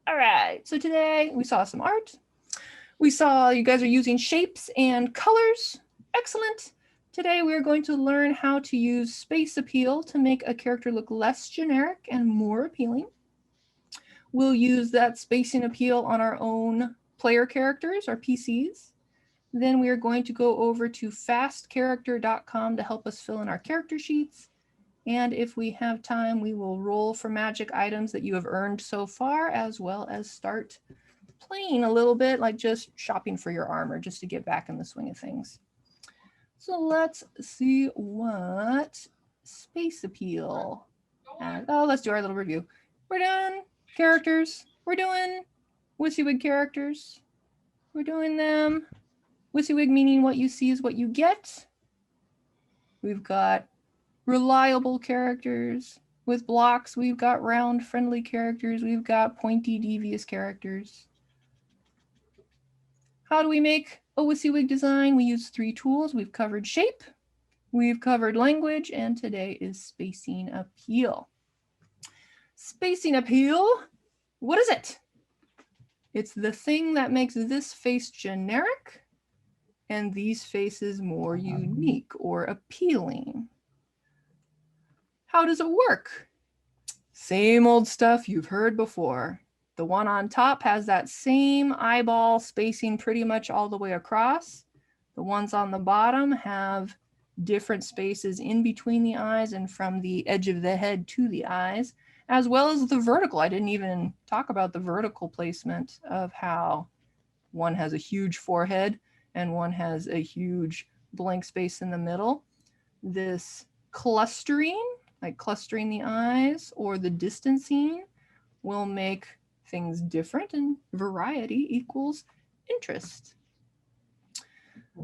All right, so today we saw some art. We saw you guys are using shapes and colors. Excellent. Today we are going to learn how to use space appeal to make a character look less generic and more appealing. We'll use that spacing appeal on our own player characters, our PCs. Then we are going to go over to fastcharacter.com to help us fill in our character sheets. And if we have time, we will roll for magic items that you have earned so far, as well as start playing a little bit, like just shopping for your armor, just to get back in the swing of things. So let's see what space appeal. Let's do our little review. We're doing characters. We're doing WYSIWYG characters. We're doing them. WYSIWYG meaning what you see is what you get. We've got reliable characters. With blocks, we've got round, friendly characters. We've got pointy, devious characters. How do we make a WYSIWYG design? We use 3 tools. We've covered shape, we've covered language, and today is spacing appeal. Spacing appeal, what is it? It's the thing that makes this face generic and these faces more unique or appealing. How does it work? Same old stuff you've heard before. The one on top has that same eyeball spacing pretty much all the way across. The ones on the bottom have different spaces in between the eyes and from the edge of the head to the eyes, as well as the vertical. I didn't even talk about the vertical placement of how one has a huge forehead and one has a huge blank space in the middle. This clustering, like clustering the eyes, or the distancing, will make things different, and variety equals interest.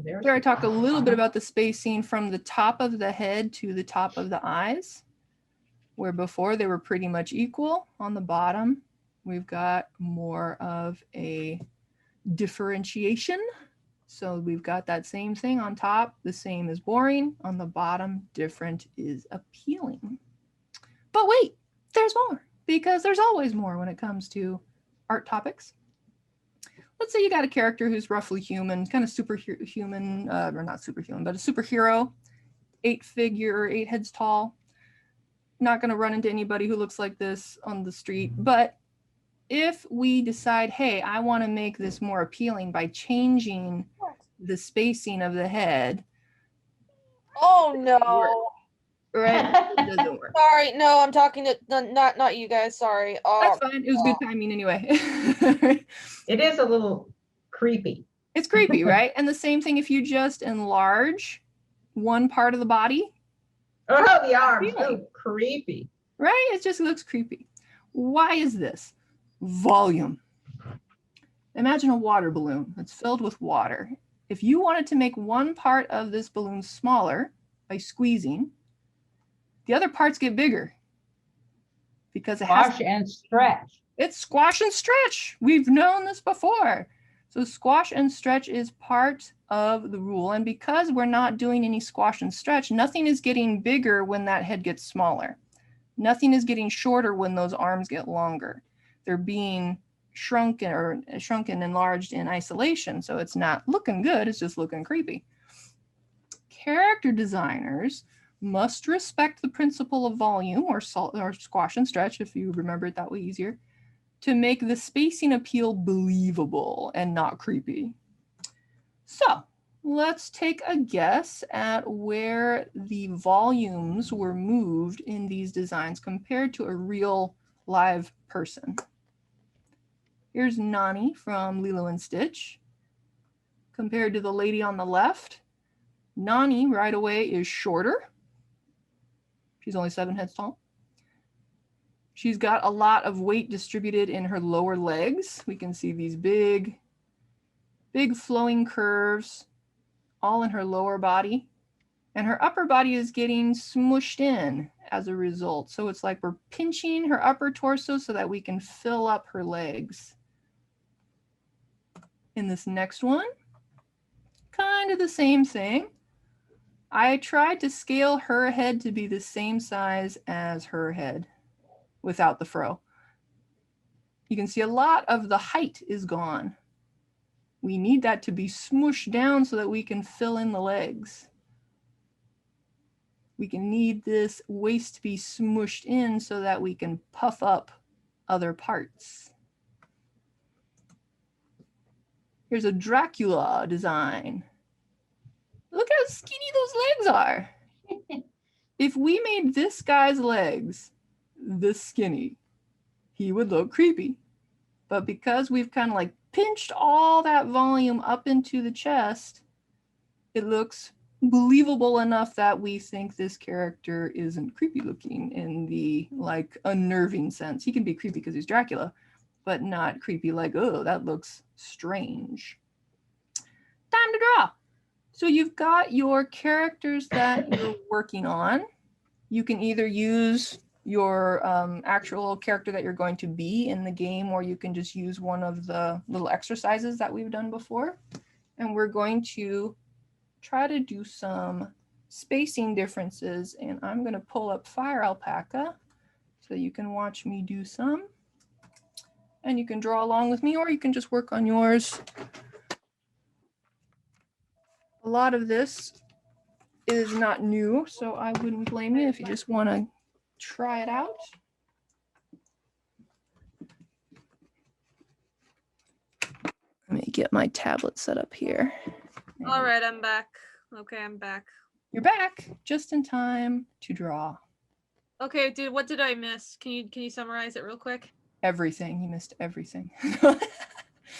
Here I talk a little bit about the spacing from the top of the head to the top of the eyes, where before they were pretty much equal. On the bottom, we've got more of a differentiation. So we've got that same thing on top, the same is boring. On the bottom, different is appealing. But wait, there's more, because there's always more when it comes to art topics. Let's say you got a character who's roughly human, kind of superhuman, or not superhuman, but a superhero, 8 heads tall. Not going to run into anybody who looks like this on the street, but if we decide, hey, I want to make this more appealing by changing the spacing of the head. Oh no. Right? It doesn't work. Sorry, no, I'm talking to not you guys. Sorry. That's fine. It was good timing anyway. It is a little creepy. It's creepy, right? And the same thing if you just enlarge one part of the body. Oh, the arms. Oh, creepy. Right? It just looks creepy. Why is this? Volume. Imagine a water balloon that's filled with water. If you wanted to make one part of this balloon smaller by squeezing, the other parts get bigger because it has squash and stretch. It's squash and stretch. We've known this before. So squash and stretch is part of the rule. And because we're not doing any squash and stretch, nothing is getting bigger when that head gets smaller. Nothing is getting shorter when those arms get longer. They're being shrunken and enlarged in isolation. So it's not looking good, it's just looking creepy. Character designers must respect the principle of volume, or squash and stretch, if you remember it that way easier, to make the spacing appeal believable and not creepy. So let's take a guess at where the volumes were moved in these designs compared to a real live person. Here's Nani from Lilo and Stitch. Compared to the lady on the left, Nani right away is shorter. She's only 7 heads tall. She's got a lot of weight distributed in her lower legs. We can see these big flowing curves all in her lower body. And her upper body is getting smushed in as a result. So it's like we're pinching her upper torso so that we can fill up her legs. In this next one, kind of the same thing. I tried to scale her head to be the same size as her head without the fro. You can see a lot of the height is gone. We need that to be smooshed down so that we can fill in the legs. We can need this waist to be smooshed in so that we can puff up other parts. Here's a Dracula design. Look how skinny those legs are. If we made this guy's legs this skinny, he would look creepy. But because we've kind of like pinched all that volume up into the chest, it looks believable enough that we think this character isn't creepy looking in the like unnerving sense. He can be creepy because he's Dracula, but not creepy like, oh, that looks strange. Time to draw. So you've got your characters that you're working on. You can either use your actual character that you're going to be in the game, or you can just use one of the little exercises that we've done before. And we're going to try to do some spacing differences. And I'm going to pull up Fire Alpaca so you can watch me do some. And you can draw along with me, or you can just work on yours. A lot of this is not new, so I wouldn't blame you if you just want to try it out. Let me get my tablet set up here. All right, I'm back. Okay, I'm back. You're back just in time to draw. Okay, dude, what did I miss? Can you summarize it real quick? Everything. You missed everything.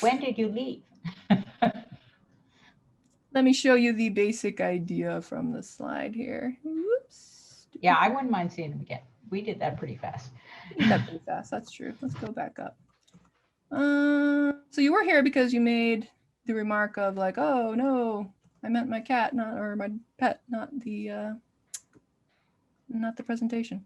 When did you leave? Let me show you the basic idea from the slide here. Whoops. Yeah, I wouldn't mind seeing them again. We did that pretty fast. You did that pretty fast. That's true. Let's go back up. So you were here because you made the remark of like, oh no, I meant my cat, not or my pet, not the presentation.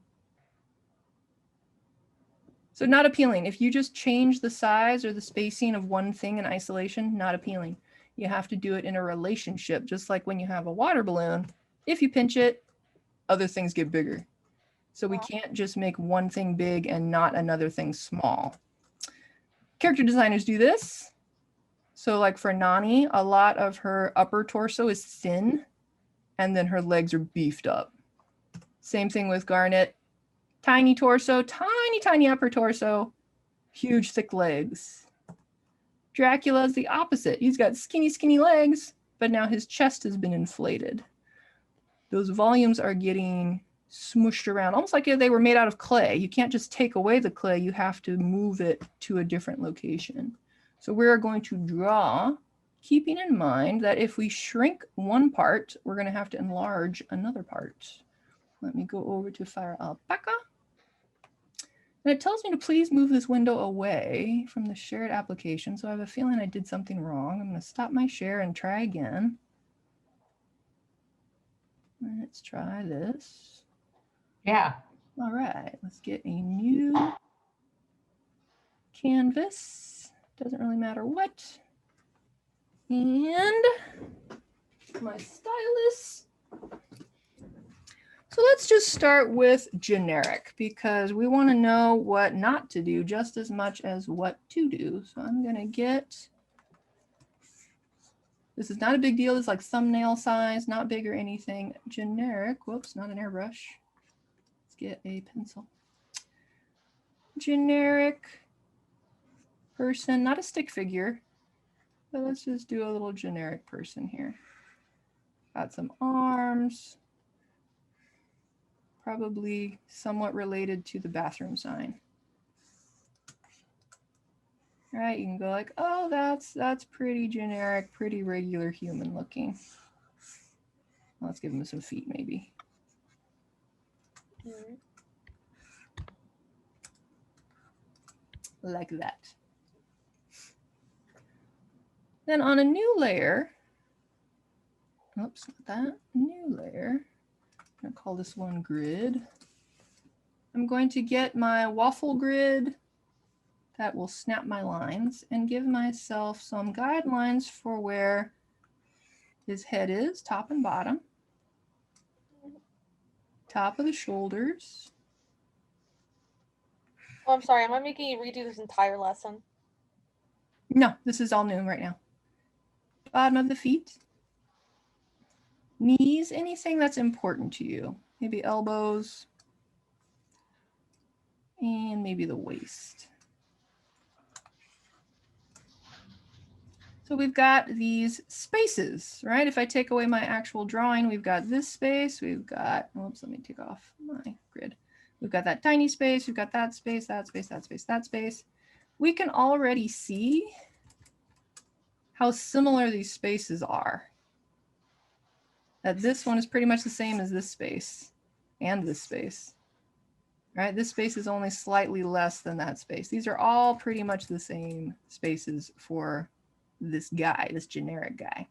So not appealing. If you just change the size or the spacing of one thing in isolation, not appealing. You have to do it in a relationship, just like when you have a water balloon. If you pinch it, other things get bigger. So we can't just make one thing big and not another thing small. Character designers do this. So like for Nani, a lot of her upper torso is thin and then her legs are beefed up. Same thing with Garnet. Tiny torso, tiny upper torso, huge thick legs. Dracula's the opposite. He's got skinny legs, but now his chest has been inflated. Those volumes are getting smushed around, almost like if they were made out of clay. You can't just take away the clay, you have to move it to a different location. So we're going to draw, keeping in mind that if we shrink one part, we're going to have to enlarge another part. Let me go over to Fire Alpaca. And it tells me to please move this window away from the shared application. So I have a feeling I did something wrong. I'm going to stop my share and try again. Let's try this. Yeah. All right, let's get a new canvas. Doesn't really matter what. And my stylus. So let's just start with generic because we want to know what not to do just as much as what to do. So I'm going to get, this is not a big deal. It's like thumbnail size, not big or anything. Generic, whoops, not an airbrush. Let's get a pencil. Generic person, not a stick figure, but let's just do a little generic person here. Got some arms. Probably somewhat related to the bathroom sign. All right, you can go like, oh, that's pretty generic, pretty regular human looking. Let's give him some feet maybe. Like that. Then on a new layer, oops, not that, new layer. I'm going to call this one grid. I'm going to get my waffle grid that will snap my lines and give myself some guidelines for where his head is, top and bottom, top of the shoulders, Oh, I'm sorry. Am I making you redo this entire lesson? No, this is all new right now. Bottom of the feet. Knees, anything that's important to you. Maybe elbows. And maybe the waist. So we've got these spaces, right? If I take away my actual drawing, we've got this space, we've got, oops, let me take off my grid. We've got that tiny space, we've got that space, that space, that space, that space. We can already see how similar these spaces are. That this one is pretty much the same as this space and this space, right? This space is only slightly less than that space. These are all pretty much the same spaces for this guy, this generic guy.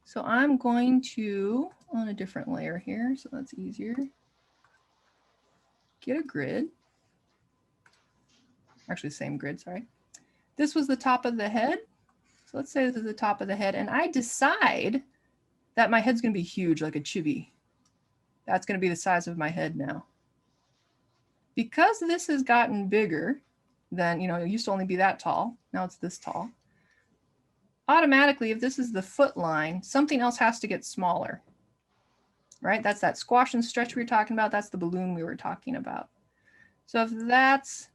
So I'm going to, on a different layer here, so that's easier, get a grid. Actually, same grid, sorry. This was the top of the head. So let's say this is the top of the head, and I decide that my head's gonna be huge, like a chibi. That's gonna be the size of my head now. Because this has gotten bigger than, you know, it used to only be that tall, now it's this tall. Automatically, if this is the foot line, something else has to get smaller, right? That's that squash and stretch we were talking about. That's the balloon we were talking about. So if that's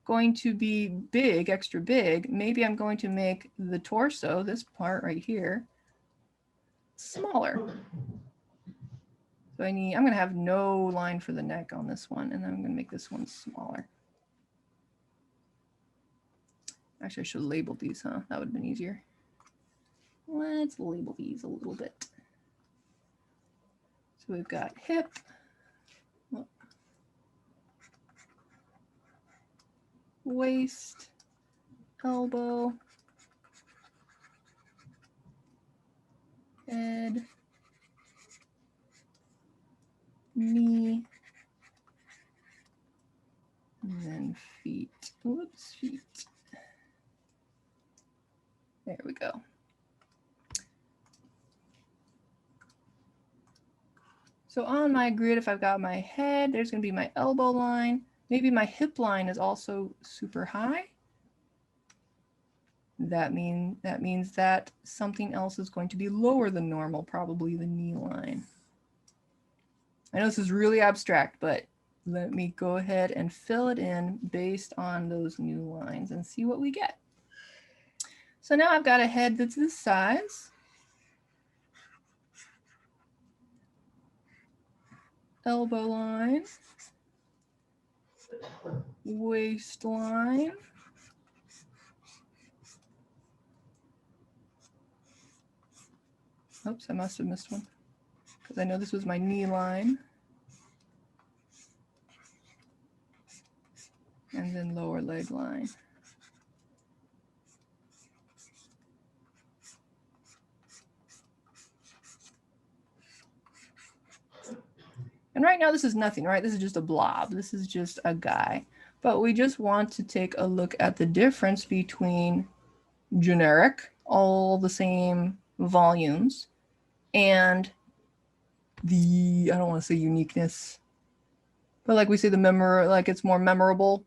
going to be big, extra big, maybe I'm going to make the torso, this part right here, smaller. So I'm going to have no line for the neck on this one, and then I'm going to make this one smaller. Actually, I should have labeled these, huh? That would have been easier. Let's label these a little bit. So we've got hip, waist, elbow, head, knee, and then feet. Whoops, feet. There we go. So on my grid, if I've got my head, there's going to be my elbow line. Maybe my hip line is also super high. That means that something else is going to be lower than normal, probably the knee line. I know this is really abstract, but let me go ahead and fill it in based on those new lines and see what we get. So now I've got a head that's this size. Elbow line, waistline, oops, I must have missed one because I know this was my knee line, and then lower leg line. And right now this is nothing, right? This is just a blob. This is just a guy. But we just want to take a look at the difference between generic, all the same volumes, and the, I don't want to say uniqueness, but like we say, like it's more memorable.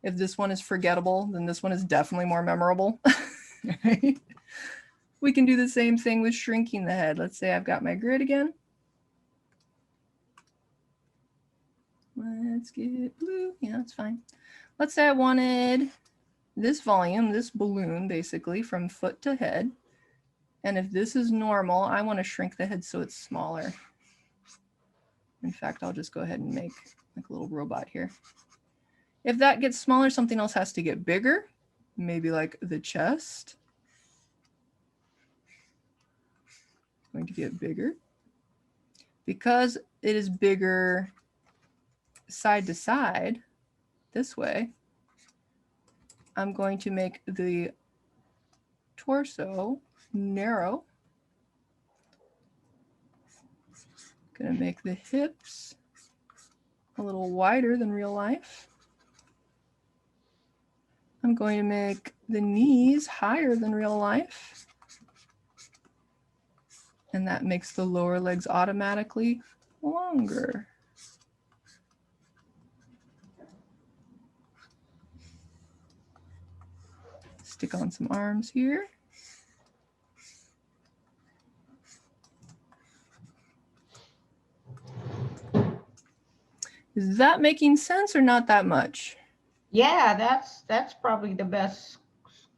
If this one is forgettable, then this one is definitely more memorable. Right? We can do the same thing with shrinking the head. Let's say I've got my grid again. Let's get blue. Yeah, that's fine. Let's say I wanted this volume, this balloon, basically from foot to head. And if this is normal, I want to shrink the head so it's smaller. In fact, I'll just go ahead and make like a little robot here. If that gets smaller, something else has to get bigger. Maybe like the chest. It's going to get bigger. Because it is bigger side to side, this way, I'm going to make the torso narrow. Gonna make the hips a little wider than real life. I'm going to make the knees higher than real life. And that makes the lower legs automatically longer. stick on some arms here. Is that making sense or not that much? Yeah, that's probably the best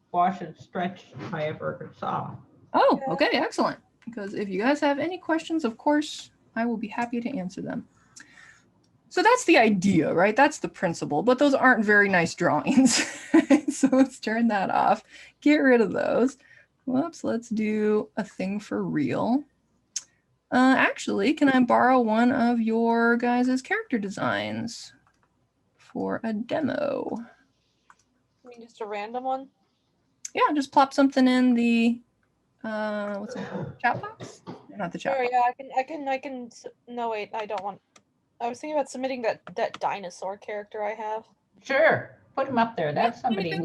squash and stretch I ever saw. Oh, Yeah. okay, excellent. Because if you guys have any questions, of course, I will be happy to answer them. So that's the idea, right? That's the principle, but those aren't very nice drawings. So let's turn that off, get rid of those. Whoops, let's do a thing for real. Actually, can I borrow one of your guys' character designs for a demo? I mean, just a random one. Yeah, just plop something in the, what's it, chat box? Not the chat Sure, box. yeah, no, wait, I don't want. I was thinking about submitting that dinosaur character I have. Sure, put him up there. That's somebody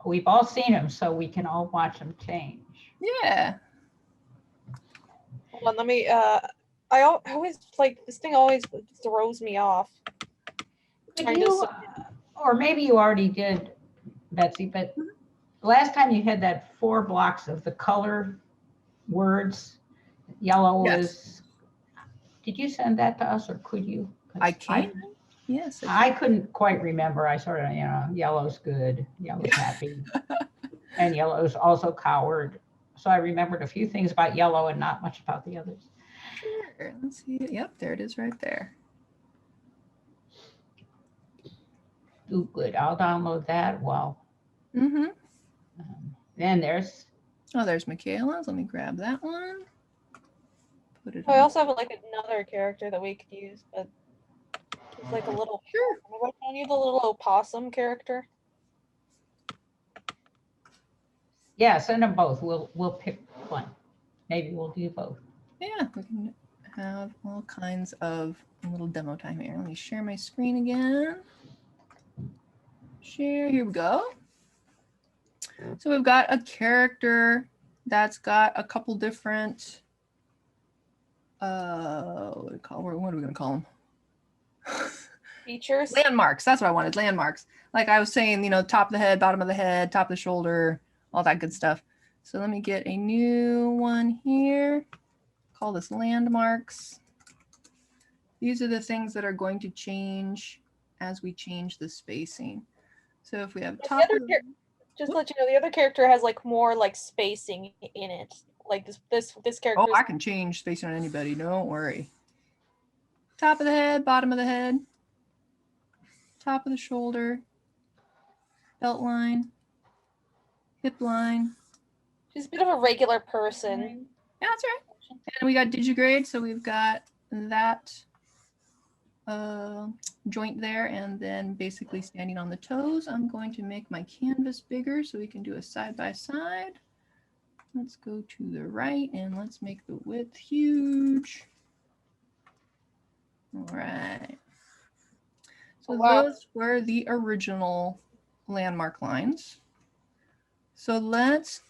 we've all seen him, so we can all watch him change. Yeah. Hold on, let me, I always, like, this thing always throws me off. Did Trying to you, or maybe you already did, Betsy, but last time you had that 4 blocks of the color words, yellow Yes. was, did you send that to us or could you? 'Cause I can. Yes. I couldn't quite remember. I sort of, yellow's good, yellow's happy, and yellow's also coward. So I remembered a few things about yellow and not much about the others. Sure. Let's see. Yep, there it is right there. Ooh, good. I'll download that. Well, Mm-hmm. then there's, Oh, there's Michaela's. Let me grab that one. Put it I on. also have, like, another character that we could use, but it's like a little, Sure. am I showing you the little opossum character? yeah, send them both. We'll pick one. Maybe we'll do both. Yeah, we can have all kinds of little demo time here. Let me share my screen again. Share, here we go. So we've got a character that's got a couple different, what are we gonna call them? Features? Landmarks, that's what I wanted, landmarks. Like I was saying, top of the head, bottom of the head, top of the shoulder, all that good stuff. So let me get a new one here. Call this landmarks. These are the things that are going to change as we change the spacing. So if we have The top other of Just to let you know, the other character has, like, more, like, spacing in it. Like, this character. oh, I can change spacing on anybody, don't worry. Top of the head, bottom of the head, top of the shoulder, belt line, hip line. She's a bit of a regular person. Yeah, that's right. And we got digigrade, so we've got that joint there, and then basically standing on the toes. I'm going to make my canvas bigger so we can do a side by side. Let's go to the right and let's make the width huge. All right. So Wow. those were the original landmark lines. So let's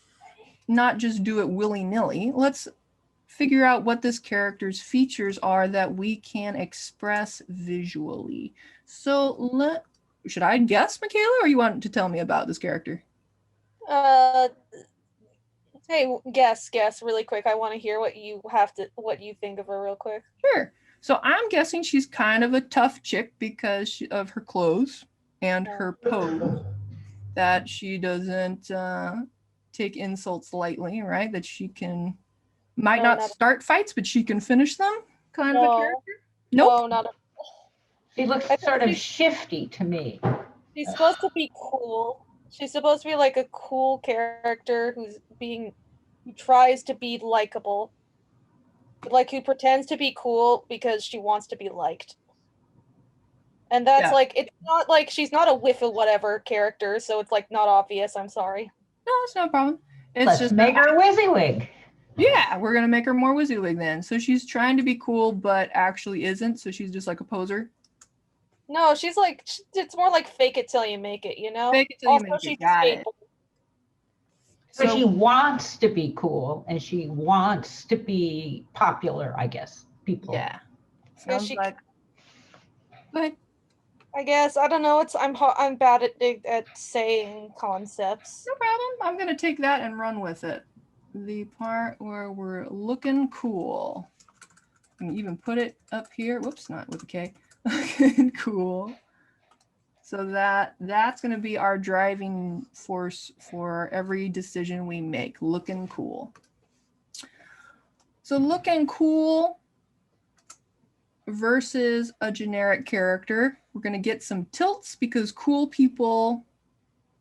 not just do it willy-nilly. Let's figure out what this character's features are that we can express visually. So should I guess, Michaela, or you want to tell me about this character? Hey, guess really quick. I want to hear what you think of her real quick. Sure. So I'm guessing she's kind of a tough chick because of her clothes and her pose, that she doesn't take insults lightly, right? That she might not start fights, but she can finish them, kind of a character. Nope. No, not. She looks sort of shifty to me. She's supposed to be cool. She's supposed to be like a cool character who tries to be likable. Like, who pretends to be cool because she wants to be liked. And that's like, it's not like she's not a whiff of whatever character, so it's like not obvious. I'm sorry. No, it's no problem. It's Let's just make her WYSIWYG. Yeah, we're gonna make her more WYSIWYG then. So she's trying to be cool, but actually isn't. So she's just like a poser. No, she's like, it's more like fake it till you make it, you know? Fake it till you make it. Got it. So she wants to be cool and she wants to be popular, I guess. People. Yeah. So Sounds like. Go ahead. I guess I don't know. I'm bad at saying concepts. No problem. I'm gonna take that and run with it. The part where we're looking cool. I can even put it up here. Whoops, not with a K. Looking cool. So that's gonna be our driving force for every decision we make. Looking cool. So looking cool versus a generic character. We're going to get some tilts because cool people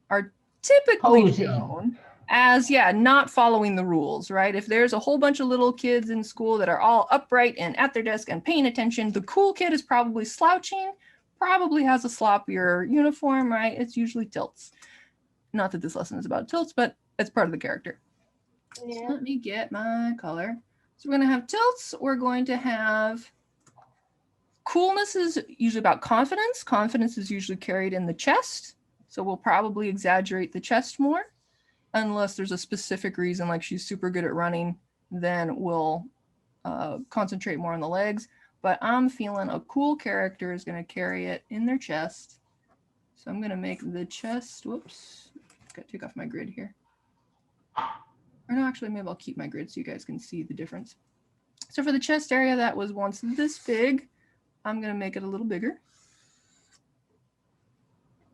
are typically Posing. known as, yeah, not following the rules, right? If there's a whole bunch of little kids in school that are all upright and at their desk and paying attention, the cool kid is probably slouching, probably has a sloppier uniform, right? It's usually tilts. Not that this lesson is about tilts, but it's part of the character. Yeah. So let me get my color. So we're going to have tilts. We're going to have coolness is usually about confidence. Confidence is usually carried in the chest. So we'll probably exaggerate the chest more unless there's a specific reason, like she's super good at running, then we'll concentrate more on the legs. But I'm feeling a cool character is going to carry it in their chest. So I'm going to make the chest, whoops, got to take off my grid here. Or no, actually, maybe I'll keep my grid so you guys can see the difference. So for the chest area that was once this big, I'm going to make it a little bigger.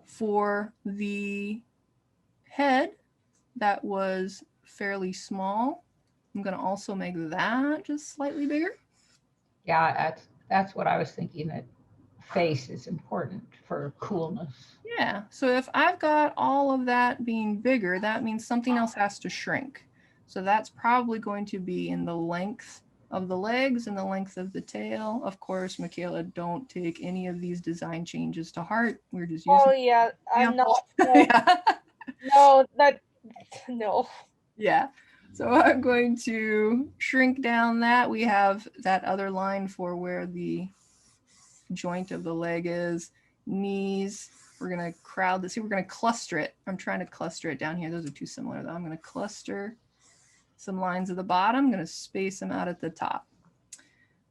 For the head that was fairly small, I'm going to also make that just slightly bigger. Yeah, that's what I was thinking, that face is important for coolness. Yeah, so if I've got all of that being bigger, that means something else has to shrink. So that's probably going to be in the length of the legs and the length of the tail. Of course, Michaela, don't take any of these design changes to heart. We're just using. Oh yeah, I'm not. No, Yeah. No. Yeah. So I'm going to shrink down that. We have that other line for where the joint of the leg is. Knees. We're going to crowd this. See, we're going to cluster it. I'm trying to cluster it down here. Those are too similar though. I'm going to cluster some lines at the bottom. I'm going to space them out at the top.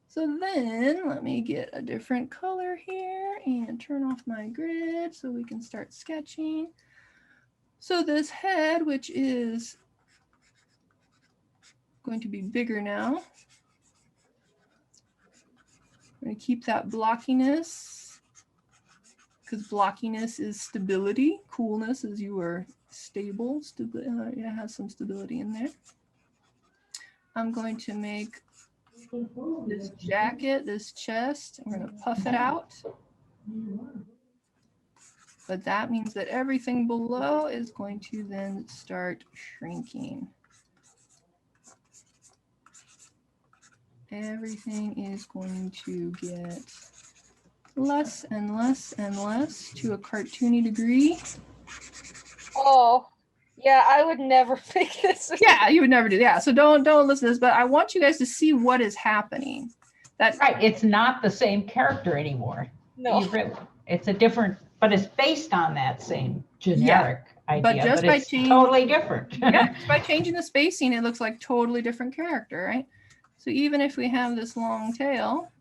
So then let me get a different color here and turn off my grid so we can start sketching. So this head, which is going to be bigger now, I'm going to keep that blockiness because blockiness is stability. Coolness is you are stable. It has some stability in there. I'm going to make this jacket, this chest, I'm going to puff it out. But that means that everything below is going to then start shrinking. Everything is going to get less and less and less to a cartoony degree. Oh, yeah, I would never make this. Yeah, you would never do that. Yeah, so don't listen to this, but I want you guys to see what is happening. That's Right, it's not the same character anymore. No. It's a different, but it's based on that same generic idea, but just by it's changing- totally different. Yeah, just by changing the spacing, it looks like totally different character, right? So even if we have this long tail,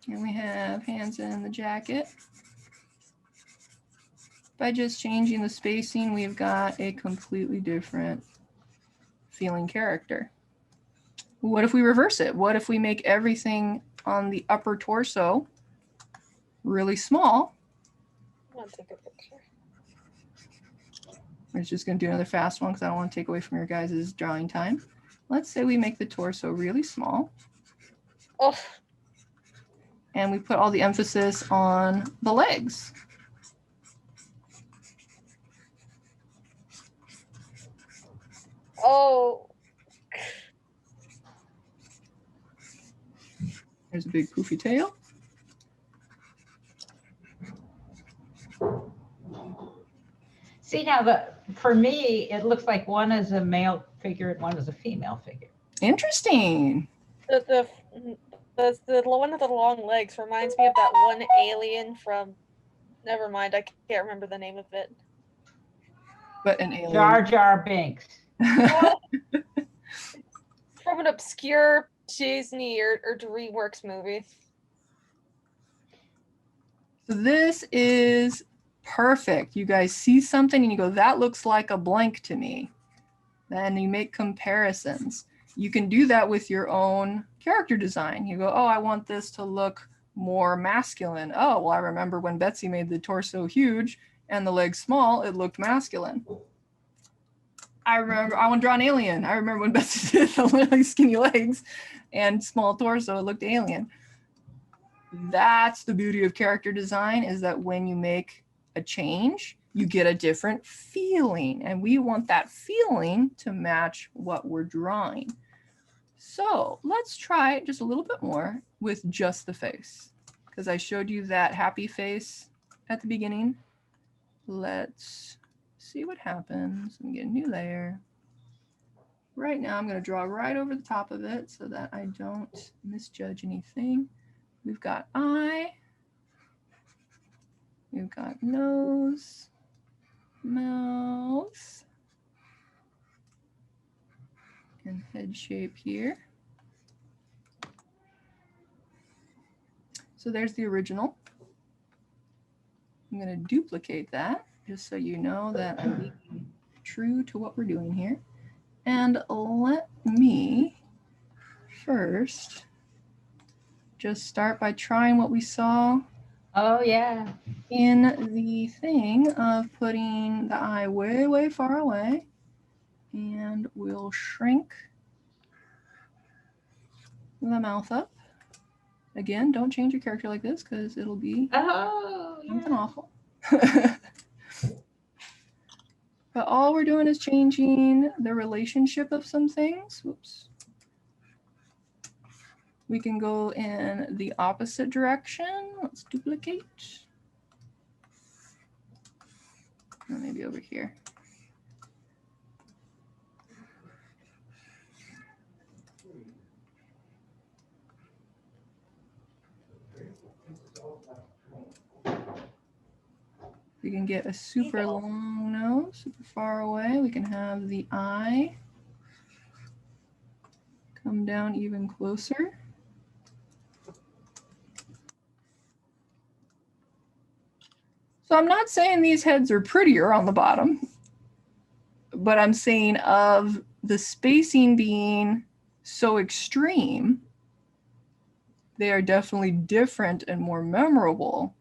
and we have hands in the jacket, by just changing the spacing, we've got a completely different feeling character. What if we reverse it? What if we make everything on the upper torso really small? I'm gonna take a picture. We're just going to do another fast one because I don't want to take away from your guys' drawing time. Let's say we make the torso really small. Oh, And we put all the emphasis on the legs. oh, There's a big poofy tail. See now, for me, it looks like one is a male figure and one is a female figure. Interesting. the one with the long legs reminds me of that one alien from. Never mind, I can't remember the name of it. But an alien. Jar Jar Binks. From an obscure Disney or DreamWorks movie. So this is perfect. You guys see something and you go, that looks like a blank to me. Then you make comparisons. You can do that with your own character design. You go, oh, I want this to look more masculine. Oh, well, I remember when Betsy made the torso huge and the legs small, it looked masculine. I remember, I want to draw an alien. I remember when Betsy did the really skinny legs and small torso, it looked alien. That's the beauty of character design, is that when you make a change, you get a different feeling, and we want that feeling to match what we're drawing. So let's try just a little bit more with just the face, because I showed you that happy face at the beginning. Let's see what happens. Let me get a new layer. Right now, I'm going to draw right over the top of it so that I don't misjudge anything. We've got eye, we've got nose, mouth, and head shape here. So there's the original. I'm going to duplicate that just so you know that I'm being true to what we're doing here. And let me first just start by trying what we saw. Oh, yeah. In the thing of putting the eye way, way far away, and we'll shrink the mouth up. Again, don't change your character like this because it'll be something awful. But all we're doing is changing the relationship of some things. Whoops. We can go in the opposite direction. Let's duplicate. Or maybe over here. We can get a super long nose, super far away. We can have the eye come down even closer. So I'm not saying these heads are prettier on the bottom, but I'm saying of the spacing being so extreme, they are definitely different and more memorable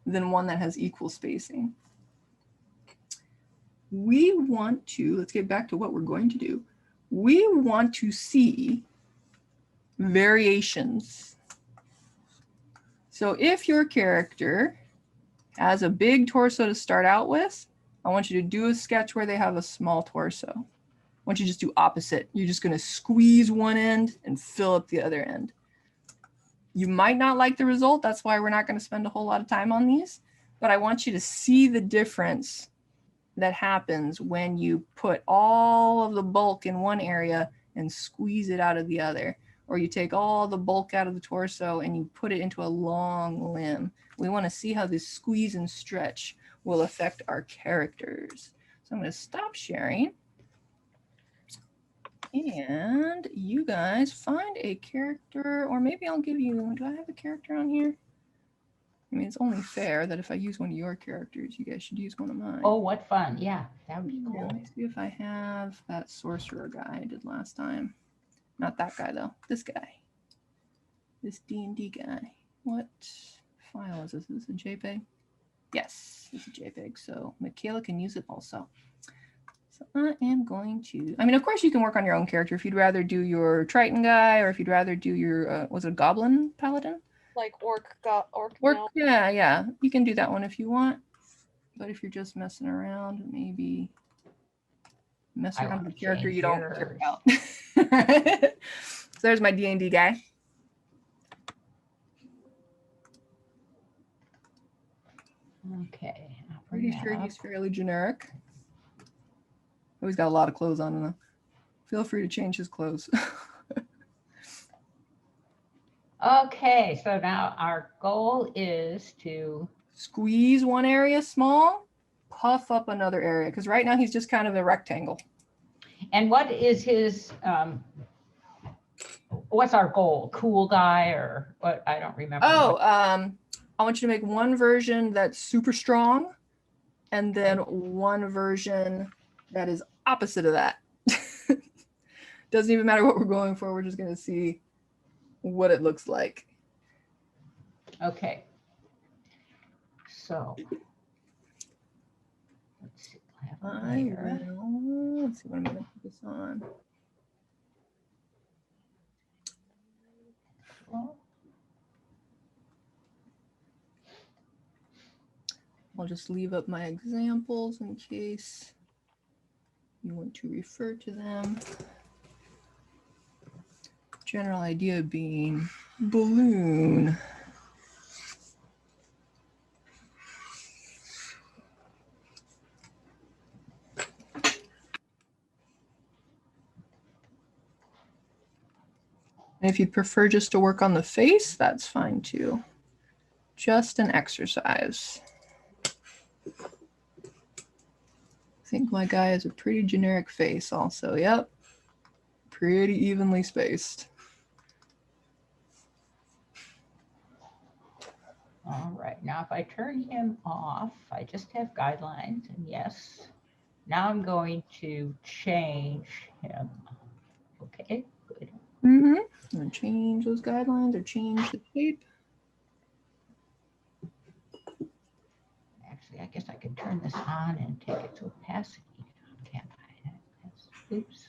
than one that has equal spacing. We want to, let's get back to what we're going to do. We want to see variations. So if your character has a big torso to start out with, I want you to do a sketch where they have a small torso. I want you to just do opposite. You're just going to squeeze one end and fill up the other end. You might not like the result. That's why we're not going to spend a whole lot of time on these. But I want you to see the difference that happens when you put all of the bulk in one area and squeeze it out of the other. Or you take all the bulk out of the torso and you put it into a long limb. We want to see how this squeeze and stretch will affect our characters. So I'm going to stop sharing. And you guys find a character, or maybe I'll give you, do I have a character on here? I mean, it's only fair that if I use one of your characters, you guys should use one of mine. Oh, what fun. Yeah, that would be Yeah, cool. let me see if I have that sorcerer guy I did last time. Not that guy, though. This guy. This D&D guy. What file is this? Is this a JPEG? Yes, it's a JPEG. So Michaela can use it also. So I am going to, I mean, of course you can work on your own character if you'd rather do your Triton guy, or if you'd rather do your, was it a Goblin Paladin? Like orc no. Yeah. You can do that one if you want. But if you're just messing around, maybe mess around with a character you don't care about. So there's my D&D guy. Okay. Pretty sure he's fairly generic. Oh, he's got a lot of clothes on him. Feel free to change his clothes. Okay, so now our goal is to squeeze one area small, puff up another area, because right now he's just kind of a rectangle. And what is his what's our goal? Cool guy or what? I don't remember. Oh, what- I want you to make one version that's super strong, and then one version that is opposite of that. Doesn't even matter what we're going for. We're just gonna see what it looks like. Okay. So. Let's see. I have a I layer. will. Let's see what I'm gonna put this on. I'll just leave up my examples in case you want to refer to them. General idea being balloon. And if you'd prefer just to work on the face, that's fine too. Just an exercise. I think my guy has a pretty generic face also. Yep. Pretty evenly spaced. All right, now if I turn him off, I just have guidelines, and yes. Now I'm going to change him. Okay, good. Mm-hmm. I'm gonna change those guidelines or change the shape. Actually, I guess I could turn this on and take its opacity down, can't I? That's, oops.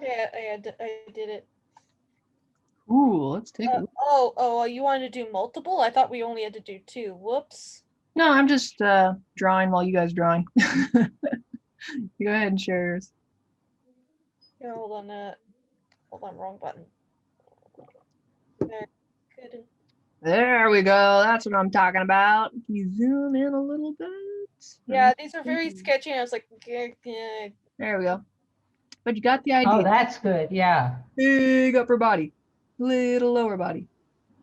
Yeah, I did it. Ooh, let's take a look. Oh, you wanted to do multiple? I thought we only had to do 2. Whoops. No, I'm just drawing while you guys drawing. Go ahead and share yours. Yeah, hold on, wrong button. There, good. There we go. That's what I'm talking about. Can you zoom in a little bit? Yeah, these are very sketchy, and I was like, yeah. There we go. But you got the Oh, idea. that's good. Yeah. Big upper body, little lower body,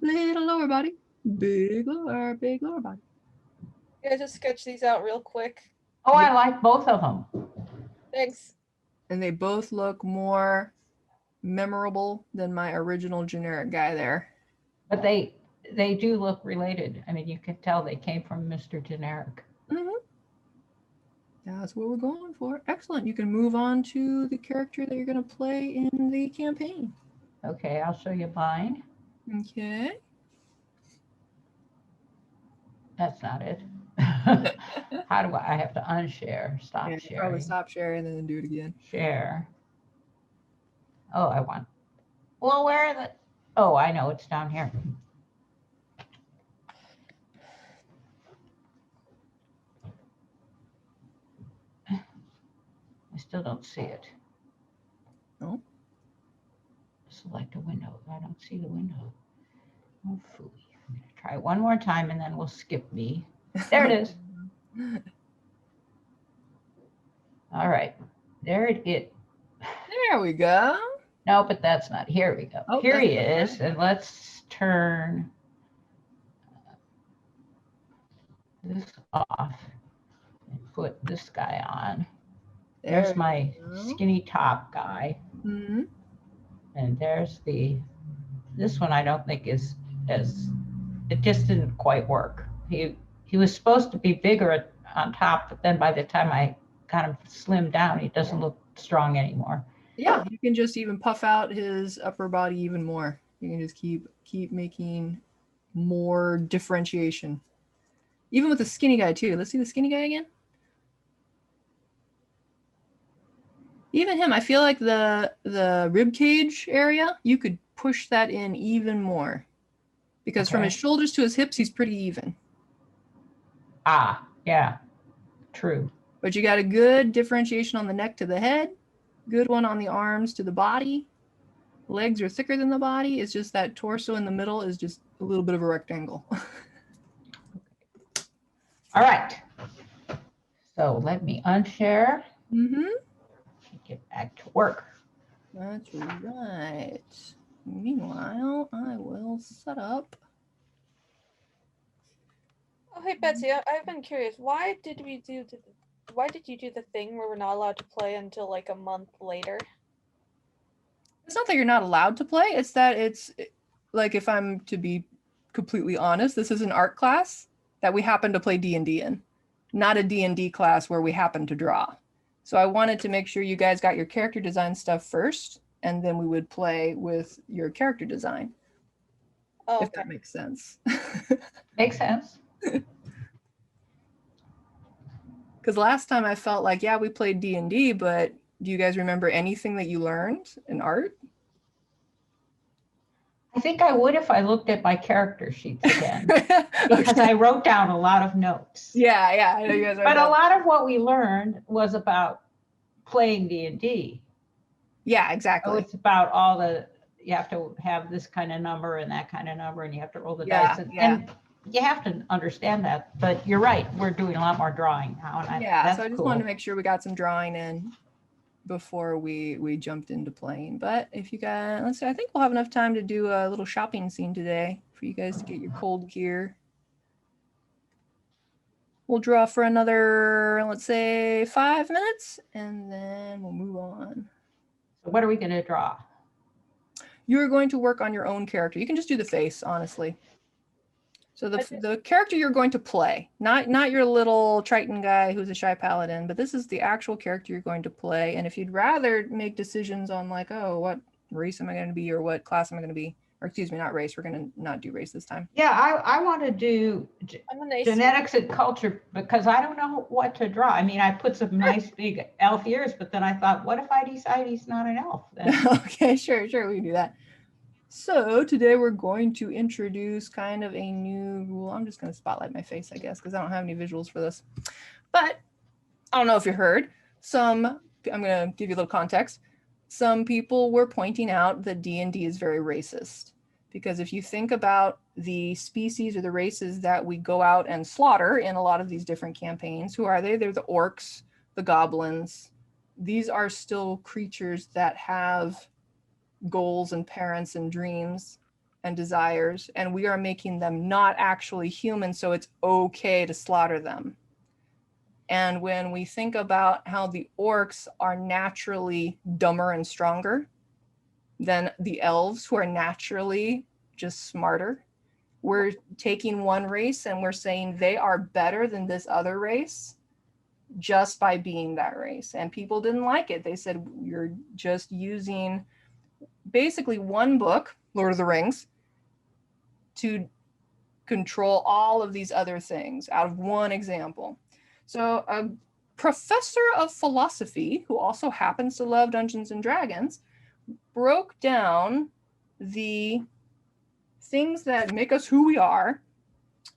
little lower body, big lower body. Yeah, just sketch these out real quick. Oh, I like both of them. Thanks. And they both look more memorable than my original generic guy there. But they do look related. I mean, you can tell they came from Mr. Generic. That's what we're going for. Excellent. You can move on to the character that you're going to play in the campaign. Okay, I'll show you mine. Okay. That's not it. How do I have to unshare? Stop Yeah, sharing. probably stop sharing and then do it again. Share. Oh, I want. Well, where are the? Oh, I know it's down here. I still don't see it. No. Select a window. I don't see the window. Oh, phooey. I'm going to try one more time and then we'll skip me. There it is. All right. There it is. There we go. No, but that's not. Here we go. Oh, Here he that's is. And let's turn this off and put this guy on. There's There my you go. skinny top guy. Mhm. And there's this one I don't think is as, it just didn't quite work. He was supposed to be bigger on top, but then by the time I got him slimmed down, he doesn't look strong anymore. Yeah, you can just even puff out his upper body even more. You can just keep making more differentiation. Even with the skinny guy too. Let's see the skinny guy again. Even him, I feel like the rib cage area, you could push that in even more. Because from his Okay. shoulders to his hips, he's pretty even. Ah, yeah, true. But you got a good differentiation on the neck to the head, good one on the arms to the body. Legs are thicker than the body. It's just that torso in the middle is just a little bit of a rectangle. All right. So let me unshare Mm-hmm. and get back to work. That's right. Meanwhile, I will set up. Oh, hey Betsy, I've been curious. Why did you do the thing where we're not allowed to play until like a month later? It's not that you're not allowed to play. It's that it's like, if I'm to be completely honest, this is an art class that we happen to play D&D in, not a D&D class where we happen to draw. So I wanted to make sure you guys got your character design stuff first, and then we would play with your character design, Oh, if okay. that makes sense. Makes sense. Because last time I felt like, yeah, we played D&D, but do you guys remember anything that you learned in art? I think I would if I looked at my character sheets again, because Okay. I wrote down a lot of notes. Yeah, I know you guys are. But a lot of what we learned was about playing D&D. Yeah, Oh, exactly. it's about all you have to have this kind of number and that kind of number, and you have to roll the Yeah, dice. yeah. And you have to understand that. But you're right, we're doing a lot more drawing now. And Yeah, that's so I just cool. wanted to make sure we got some drawing in before we jumped into playing. But if you guys, let's see, I think we'll have enough time to do a little shopping scene today for you guys to get your cold gear. We'll draw for another, let's say, 5 minutes, and then we'll move on. So what are we going to draw? You're going to work on your own character. You can just do the face, honestly. So the character you're going to play, not your little Triton guy who's a shy paladin, but this is the actual character you're going to play. And if you'd rather make decisions on like, oh, what race am I going to be or what class am I going to be, or excuse me, not race. We're going to not do race this time. Yeah, I want to do I'm an ace. genetics and culture because I don't know what to draw. I mean, I put some nice big elf ears, but then I thought, what if I decide he's not an elf? Then Okay, sure, we can do that. So today we're going to introduce kind of a new rule. I'm just going to spotlight my face, I guess, because I don't have any visuals for this. But I don't know if you heard, I'm going to give you a little context. Some people were pointing out that D&D is very racist. Because if you think about the species or the races that we go out and slaughter in a lot of these different campaigns, who are they? They're the orcs, the goblins. These are still creatures that have goals and parents and dreams and desires, and we are making them not actually human, so it's okay to slaughter them. And when we think about how the orcs are naturally dumber and stronger than the elves, who are naturally just smarter, we're taking one race and we're saying they are better than this other race just by being that race. And people didn't like it. They said, you're just using basically one book, Lord of the Rings, to control all of these other things out of one example. So a professor of philosophy, who also happens to love Dungeons and Dragons, broke down the things that make us who we are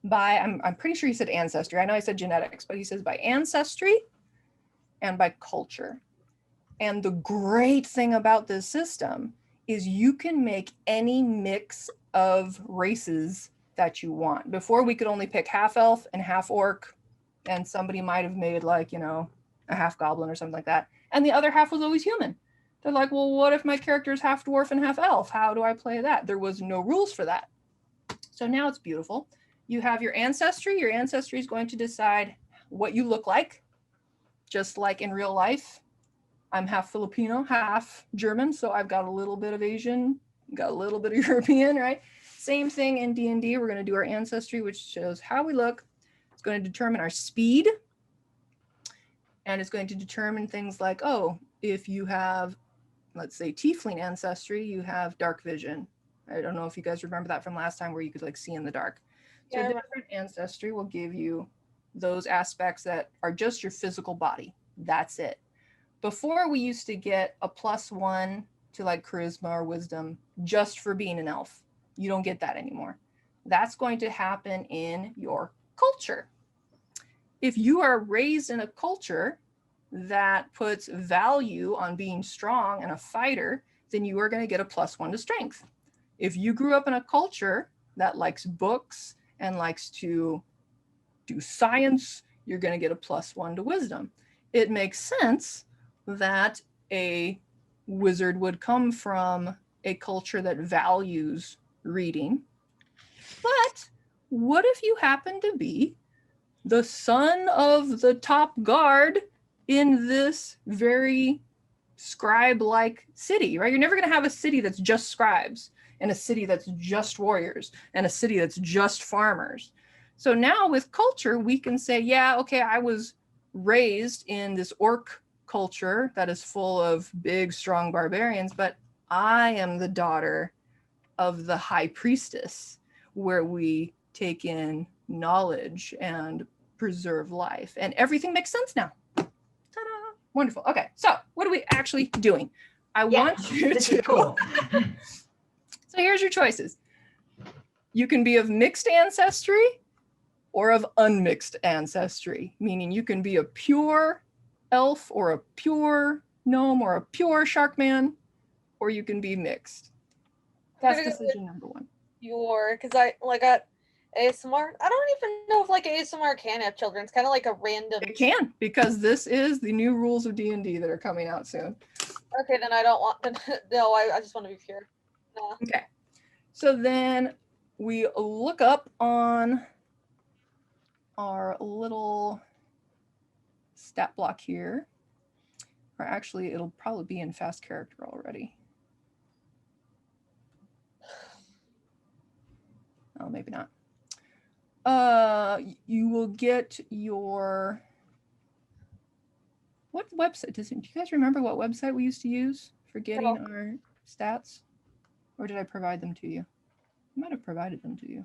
by, I'm pretty sure he said ancestry. I know I said genetics, but he says by ancestry and by culture. And the great thing about this system is you can make any mix of races that you want. Before, we could only pick half elf and half orc, and somebody might have made like, you know, a half goblin or something like that. And the other half was always human. They're like, well, what if my character is half dwarf and half elf? How do I play that? There was no rules for that. So now it's beautiful. You have your ancestry. Your ancestry is going to decide what you look like, just like in real life. I'm half Filipino, half German, so I've got a little bit of Asian, got a little bit of European, right? Same thing in D&D. We're going to do our ancestry, which shows how we look. It's going to determine our speed. And it's going to determine things like, oh, if you have, let's say, tiefling ancestry, you have dark vision. I don't know if you guys remember that from last time where you could like see in the dark. So Yeah, I different ancestry will give you those aspects that are just your physical body. That's it. Before, we used to get a +1 to like charisma or wisdom just for being an elf. You don't get that anymore. That's going to happen in your culture. If you are raised in a culture that puts value on being strong and a fighter, then you are going to get a +1 to strength. If you grew up in a culture that likes books and likes to do science, you're going to get a +1 to wisdom. It makes sense that a wizard would come from a culture that values reading. But what if you happen to be the son of the top guard in this very scribe-like city, right? You're never going to have a city that's just scribes and a city that's just warriors and a city that's just farmers. So now with culture, we can say, yeah, okay, I was raised in this orc culture that is full of big, strong barbarians, but I am the daughter of the high priestess, where we take in knowledge and preserve life. And everything makes sense now. Ta-da! Wonderful. Okay, so what are we actually doing? I want you this to... is cool. So here's your choices. You can be of mixed ancestry or of unmixed ancestry, meaning you can be a pure elf or a pure gnome or a pure shark man, or you can be mixed. That's decision number one. because I got ASMR. I don't even know if like ASMR can have children. It's kind of like a random. It can, because this is the new rules of D&D that are coming out soon. Okay, then I don't want. No, I just want to be pure. No. Okay, so then we look up on our little stat block here, or actually it'll probably be in fast character already. Oh, maybe not. You will get your, what website do you guys remember what website we used to use for getting our stats, or did I provide them to you? I might have provided them to you.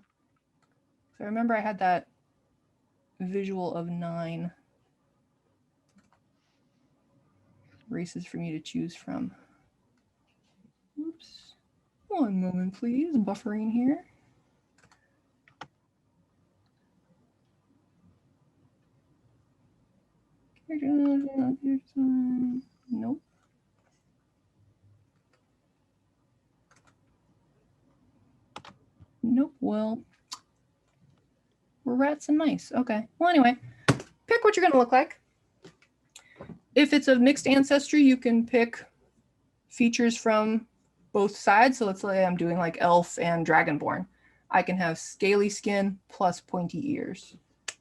So I remember I had that visual of 9 races for me to choose from. Oops. One moment, please. Buffering here. Nope. Nope. Well, we're rats and mice. Okay. Well, anyway, pick what you're going to look like. If it's of mixed ancestry, you can pick features from both sides. So let's say I'm doing like elf and dragonborn. I can have scaly skin plus pointy ears.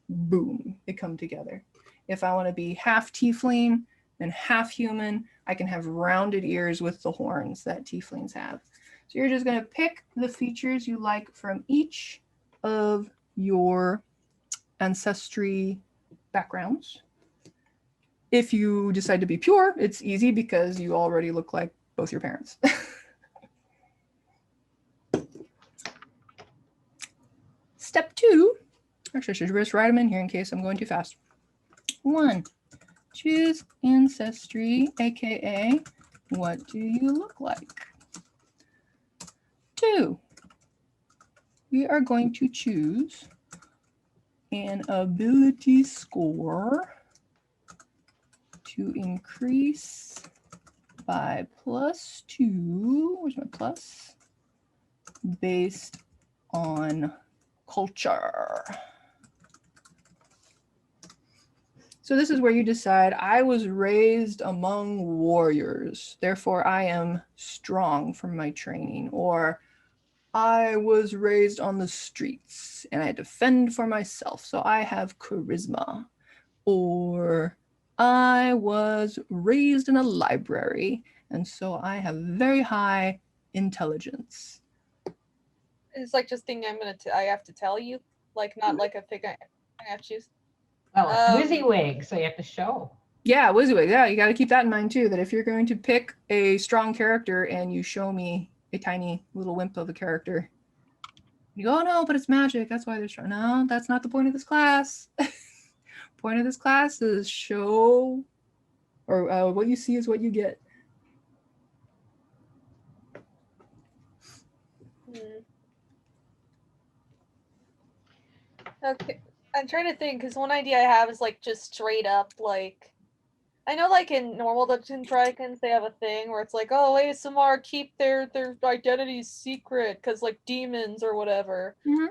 Boom, they come together. If I want to be half tiefling and half human, I can have rounded ears with the horns that tieflings have. So you're just going to pick the features you like from each of your ancestry backgrounds. If you decide to be pure, it's easy because you already look like both your parents. Step 2, actually I should just write them in here in case I'm going too fast. 1, choose ancestry, aka what do you look like? 2, we are going to choose an ability score to increase by +2, where's my plus? Based on culture. So this is where you decide, I was raised among warriors, therefore I am strong from my training, or I was raised on the streets and I defend for myself, so I have charisma, or I was raised in a library and so I have very high intelligence. It's like just thing I have to tell you, like not like a thing I have to choose. Well, it's WYSIWYG, so you have to show. Yeah, WYSIWYG. Yeah, you got to keep that in mind too, that if you're going to pick a strong character and you show me a tiny little wimp of a character, you go, oh no, but it's magic. That's why they're strong. No, that's not the point of this class. Point of this class is show, or what you see is what you get. Okay, I'm trying to think because one idea I have is like just straight up like, I know like in normal Dungeons and Dragons they have a thing where it's like, oh, ASMR keep their identities secret because like demons or whatever. Mhm.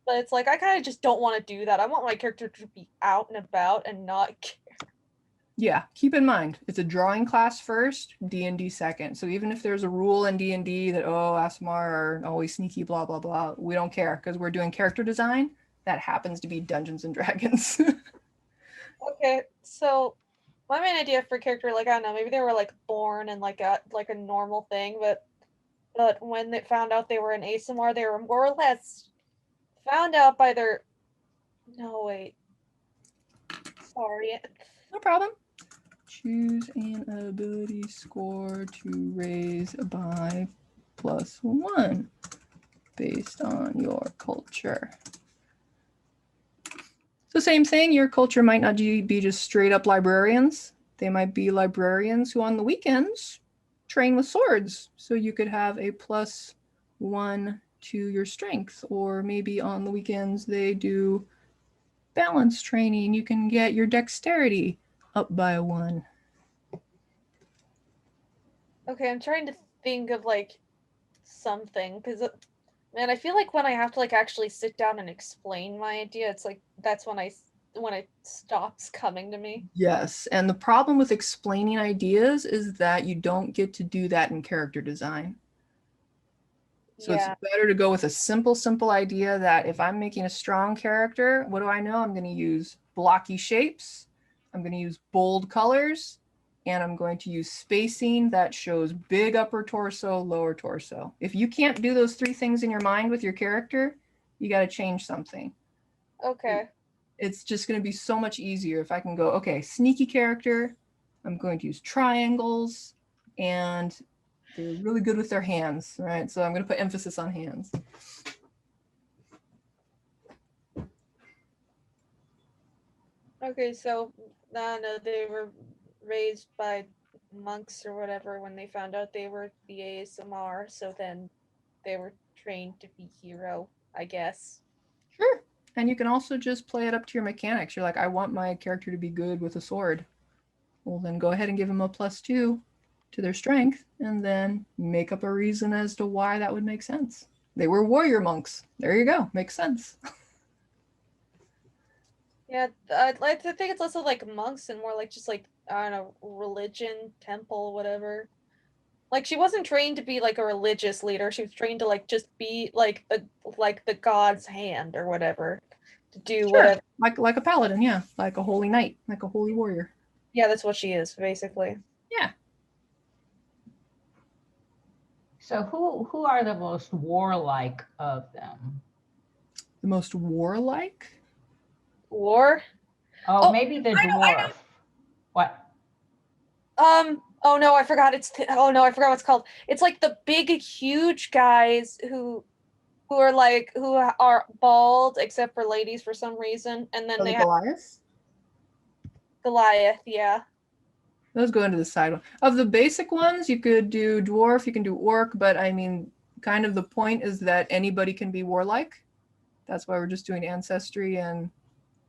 But it's like I kind of just don't want to do that. I want my character to be out and about and not care. Yeah, keep in mind, it's a drawing class first, D&D second. So even if there's a rule in D&D that, oh, ASMR are always sneaky, blah, blah, blah, we don't care because we're doing character design. That happens to be Dungeons and Dragons. Okay, so my main idea for character, like I don't know, maybe they were like born in like a normal thing, but when they found out they were an ASMR, they were more or less found out by their. No wait. Sorry. No problem. Choose an ability score to raise by +1 based on your culture. So same thing, your culture might not be just straight up librarians. They might be librarians who on the weekends train with swords. So you could have a +1 to your strength, or maybe on the weekends they do balance training. You can get your dexterity up by 1. Okay, I'm trying to think of like something because man, I feel like when I have to like actually sit down and explain my idea, it's like that's when it stops coming to me. Yes, and the problem with explaining ideas is that you don't get to do that in character design. So Yeah. it's better to go with a simple idea that if I'm making a strong character, what do I know? I'm going to use blocky shapes. I'm going to use bold colors, and I'm going to use spacing that shows big upper torso, lower torso. If you can't do those 3 things in your mind with your character, you got to change something. Okay. It's just going to be so much easier if I can go, okay, sneaky character, I'm going to use triangles, and They're really good with their hands, right? So I'm going to put emphasis on hands. Okay, so no, they were raised by monks or whatever when they found out they were the ASMR, so then they were trained to be hero, I guess. Sure. And you can also just play it up to your mechanics. You're like, I want my character to be good with a sword. Well, then go ahead and give them a +2 to their strength, and then make up a reason as to why that would make sense. They were warrior monks. There you go. Makes sense. Yeah, I think it's also like monks and more like just like, I don't know, religion, temple, whatever. Like she wasn't trained to be like a religious leader. She was trained to like just be like the god's hand or whatever. To do Sure. whatever. Like a paladin, yeah. Like a holy knight, like a holy warrior. Yeah, that's what she is, basically. Yeah. So who are the most warlike of them? The most warlike? War? Oh, Oh, maybe the I know, I know. dwarf. What? Oh no, I forgot. Oh no, I forgot what it's called. It's like the big, huge guys who are bald except for ladies for some reason, and then Oh, they the have Goliath? Goliath. Yeah. Those go into the side one. Of the basic ones, you could do dwarf, you can do orc, but I mean, kind of the point is that anybody can be warlike. That's why we're just doing ancestry and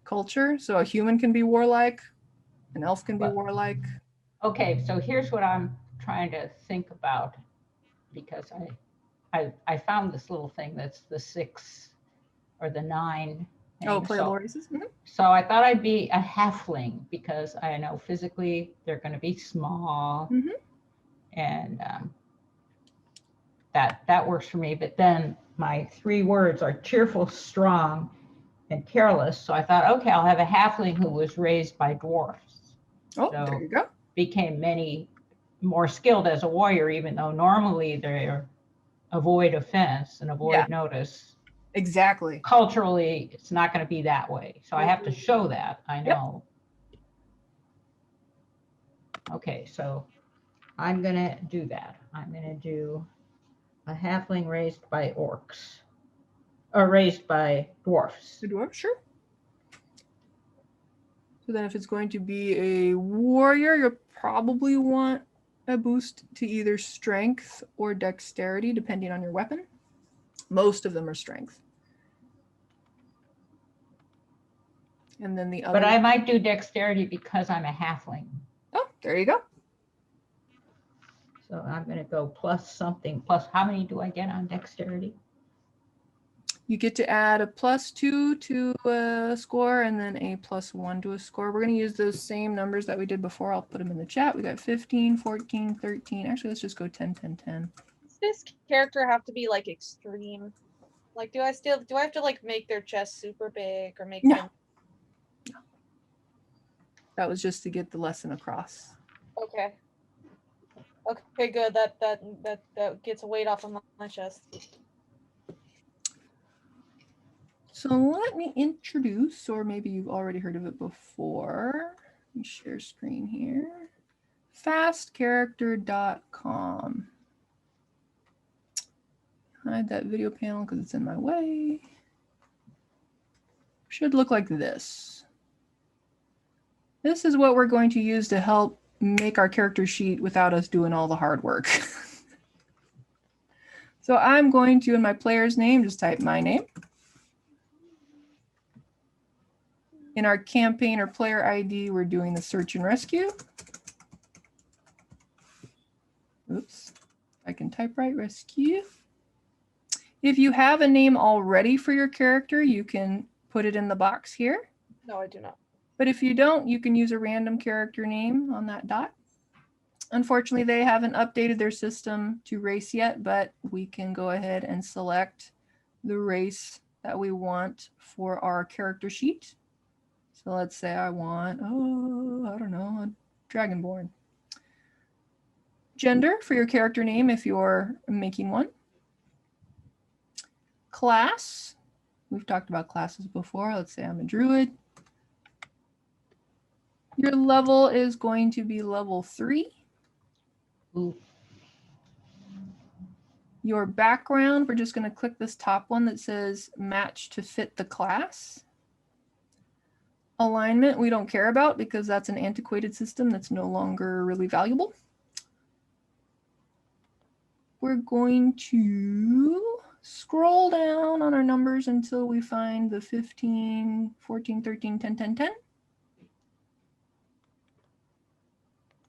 culture. So a human can be warlike, an elf can be But- warlike. Okay, so here's what I'm trying to think about, because I found this little thing that's the 6 or the 9. Oh, thing. playable races. Mhm. So I thought I'd be a halfling because I know physically they're going to be small, Mhm. and that works for me. But then my 3 words are cheerful, strong, and careless. So I thought, okay, I'll have a halfling who was raised by dwarfs. Oh, So- there you go. Became many more skilled as a warrior, even though normally they're avoid offense and avoid Yeah. notice. Exactly. Culturally, it's not going to be that way. So I have to show that. I know. Okay, so I'm going to do that. I'm going to do a halfling raised by orcs, or raised by dwarfs. The dwarf, sure. So then if it's going to be a warrior, you'll probably want a boost to either strength or dexterity, depending on your weapon. Most of them are strength. And then the other. But I might do dexterity because I'm a halfling. Oh, there you go. So I'm going to go plus something. Plus, how many do I get on dexterity? You get to add a +2 to a score and then a +1 to a score. We're going to use those same numbers that we did before. I'll put them in the chat. We got 15, 14, 13. Actually, let's just go 10, 10, 10. Does this character have to be like extreme? Like, do I have to like make their chest super big or make No. them? That was just to get the lesson across. Okay. Okay, good. That gets a weight off of my chest. So let me introduce, or maybe you've already heard of it before. Let me share screen here. Fastcharacter.com. Hide that video panel because it's in my way. Should look like this. This is what we're going to use to help make our character sheet without us doing all the hard work. So I'm going to, in my player's name, just type my name. In our campaign or player ID, we're doing the search and rescue. Oops, I can type right, rescue. If you have a name already for your character, you can put it in the box here. No, I do not. But if you don't, you can use a random character name on that dot. Unfortunately, they haven't updated their system to race yet, but we can go ahead and select the race that we want for our character sheet. So let's say I want, I don't know, a Dragonborn. Gender for your character name if you're making one. Class, we've talked about classes before. Let's say I'm a druid. Your level is going to be level 3. Ooh. Your background, we're just going to click this top one that says match to fit the class. Alignment, we don't care about because that's an antiquated system that's no longer really valuable. We're going to scroll down on our numbers until we find the 15, 14, 13, 10, 10, 10.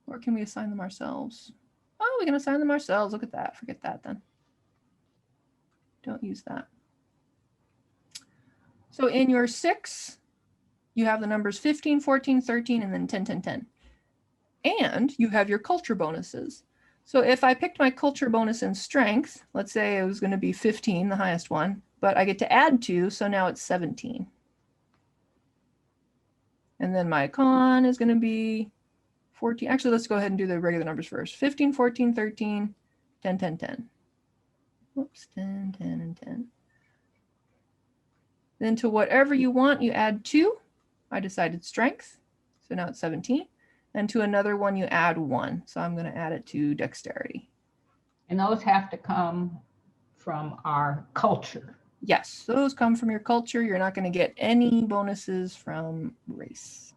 Or can we assign them ourselves? Oh, we can assign them ourselves. Look at that. Forget that then. Don't use that. So in your 6, you have the numbers 15, 14, 13, and then 10, 10, 10. And you have your culture bonuses. So if I picked my culture bonus in strength, let's say it was going to be 15, the highest one, but I get to add 2, so now it's 17. And then my con is going to be 14. Actually, let's go ahead and do the regular numbers first. 15, 14, 13, 10, 10, 10. Whoops, 10, 10, and 10. Then to whatever you want, you add 2. I decided strength, so now it's 17. And to another one, you add 1. So I'm going to add it to dexterity. And those have to come from our culture. Yes, those come from your culture. You're not going to get any bonuses from race.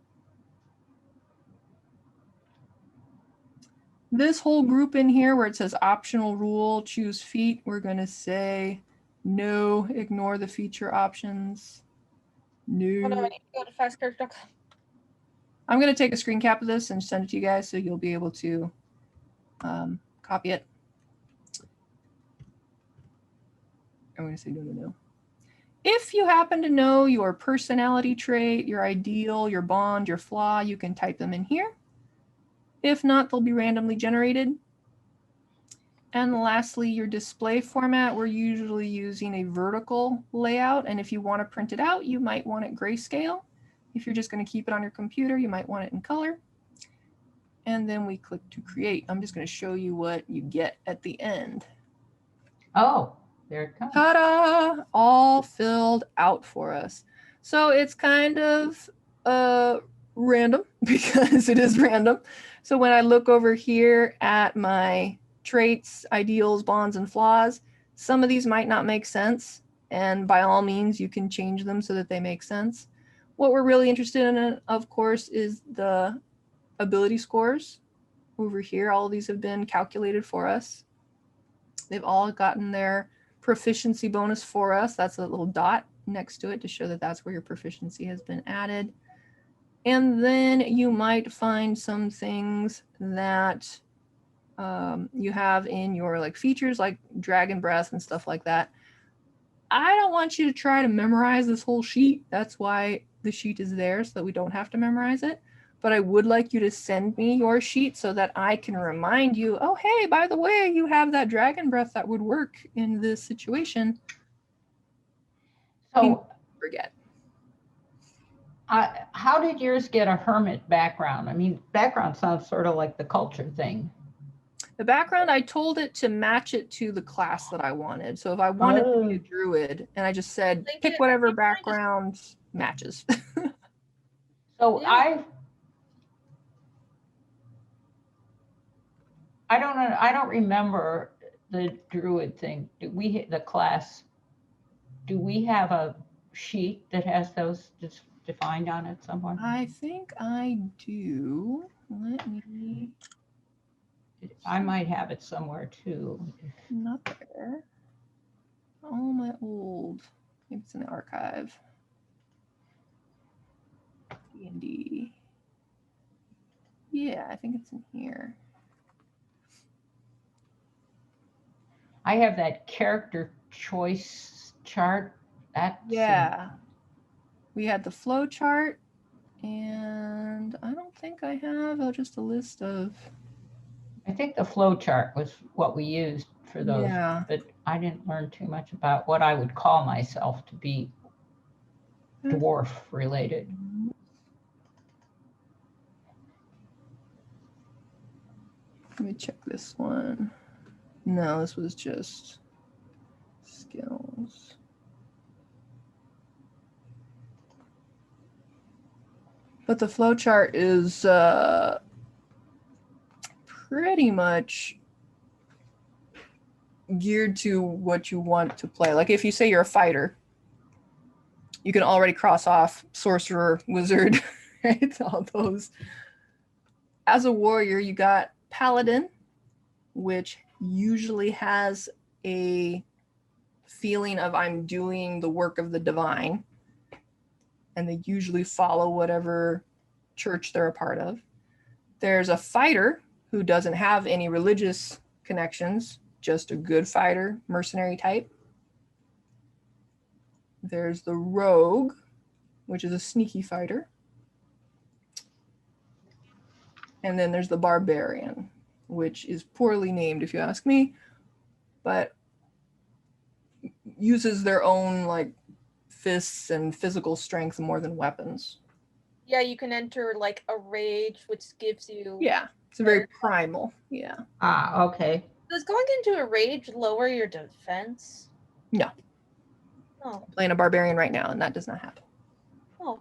This whole group in here where it says optional rule, choose feat, we're going to say no, ignore the feature options. No. Oh no, I need to go to fastcharacter.com. I'm going to take a screen cap of this and send it to you guys so you'll be able to copy it. I'm going to say no, no, no. If you happen to know your personality trait, your ideal, your bond, your flaw, you can type them in here. If not, they'll be randomly generated. And lastly, your display format, we're usually using a vertical layout. And if you want to print it out, you might want it grayscale. If you're just going to keep it on your computer, you might want it in color. And then we click to create. I'm just going to show you what you get at the end. Oh, there it comes. Ta-da! All filled out for us. So it's kind of random because it is random. So when I look over here at my traits, ideals, bonds, and flaws, some of these might not make sense. And by all means, you can change them so that they make sense. What we're really interested in, of course, is the ability scores. Over here, all of these have been calculated for us. They've all gotten their proficiency bonus for us. That's a little dot next to it to show that that's where your proficiency has been added. And then you might find some things that you have in your like features like dragon breath and stuff like that. I don't want you to try to memorize this whole sheet. That's why the sheet is there, so that we don't have to memorize it. But I would like you to send me your sheet so that I can remind you, oh, hey, by the way, you have that dragon breath that would work in this situation. So Forget. how did yours get a hermit background? I mean, background sounds sort of like the culture thing. The background, I told it to match it to the class that I wanted. So if I wanted to be a druid, and I just said, pick whatever background matches. So Yeah. I don't remember the druid thing. Do we the class? Do we have a sheet that has those defined on it somewhere? I think I do. Let me. I might have it somewhere too. Not there. Oh, my old. Maybe it's in the archive. D&D. Yeah, I think it's in here. I have that character choice chart. Yeah. We had the flow chart, and I don't think I have just a list of. I think the flow chart was what we used for those, Yeah. but I didn't learn too much about what I would call myself to be dwarf related. Let me check this one. No, this was just skills. But the flow chart is pretty much geared to what you want to play. Like if you say you're a fighter, you can already cross off sorcerer, wizard, right? All those. As a warrior, you got paladin, which usually has a feeling of I'm doing the work of the divine. And they usually follow whatever church they're a part of. There's a fighter who doesn't have any religious connections, just a good fighter, mercenary type. There's the rogue, which is a sneaky fighter. And then there's the barbarian, which is poorly named if you ask me, but uses their own like fists and physical strength more than weapons. Yeah, you can enter like a rage, which gives you. Yeah, it's a very primal. Yeah. Ah, okay. Does going into a rage lower your defense? No. Oh, I'm playing a barbarian right now, and that does not happen. oh.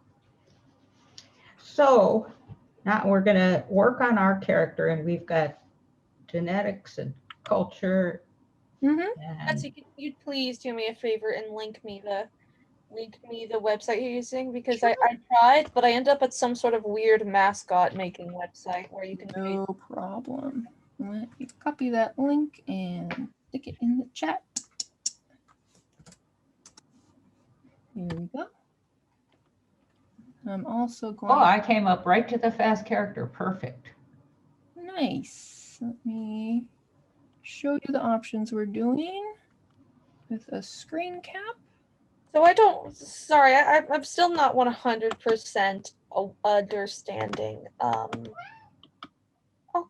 So now we're going to work on our character, and we've got genetics and culture. Mm-hmm. Betsy, could you please do me a favor and link me the website you're using? Because I tried, but I end up at some sort of weird mascot making website where you can No problem. Let me copy that link and stick it in the chat. Here we go. I'm also going. Oh, I came up right to the fast character. Perfect. Nice. Let me show you the options we're doing with a screen cap. So I'm still not 100% understanding. Oh,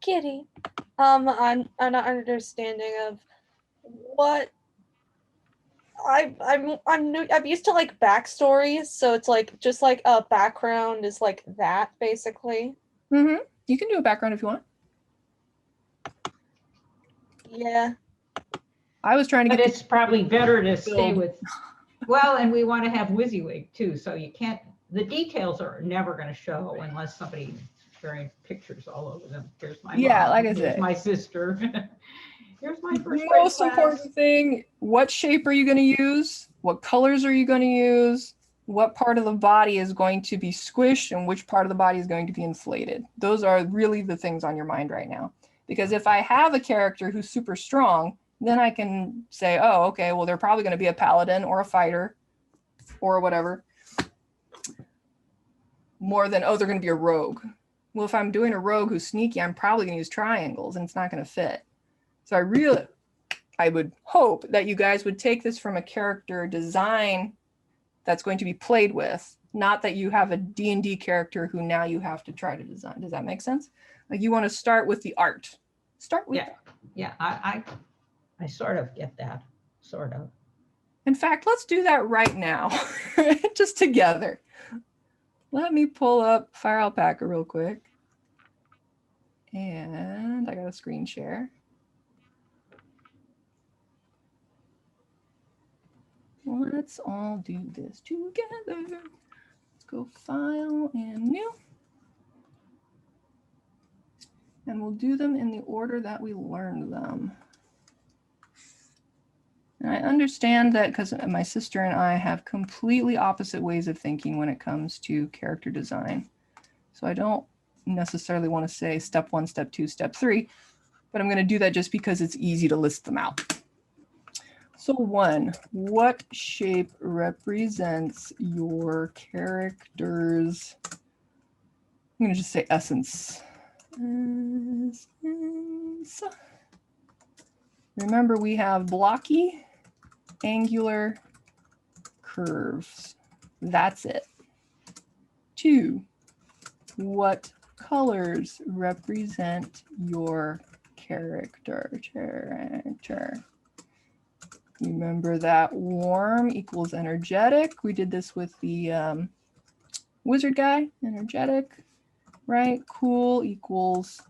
kitty. I'm not understanding of what I'm new. I'm used to like backstories, so it's like just like a background is like that basically. Mm-hmm. You can do a background if you want. Yeah. I was trying to But get. it's probably better to stay Build. with, well, and we want to have WYSIWYG too, so you can't, the details are never going to show unless somebody's wearing pictures all over them. Here's my Yeah, mom, like I here's said. my sister. Here's my first grade Most class. important thing, what shape are you going to use? What colors are you going to use? What part of the body is going to be squished and which part of the body is going to be inflated? Those are really the things on your mind right now. Because if I have a character who's super strong, then I can say, oh, okay, well, they're probably going to be a paladin or a fighter or whatever. More than, oh, they're going to be a rogue. Well, if I'm doing a rogue who's sneaky, I'm probably going to use triangles and it's not going to fit. So I would hope that you guys would take this from a character design that's going to be played with, not that you have a D&D character who now you have to try to design. Does that make sense? Like you want to start with the art. Start with. Yeah, I sort of get that, sort of. In fact, let's do that right now, just together. Let me pull up Fire Alpaca real quick. And I got a screen share. Let's all do this together. Let's go File and New. And we'll do them in the order that we learned them. And I understand that because my sister and I have completely opposite ways of thinking when it comes to character design. So I don't necessarily want to say step 1, step 2, step 3, but I'm going to do that just because it's easy to list them out. So 1, what shape represents your character's, I'm going to just say essence. Remember, we have blocky, angular, curves. That's it. 2, what colors represent your character? Remember that warm equals energetic. We did this with the wizard guy, energetic, right? Cool equals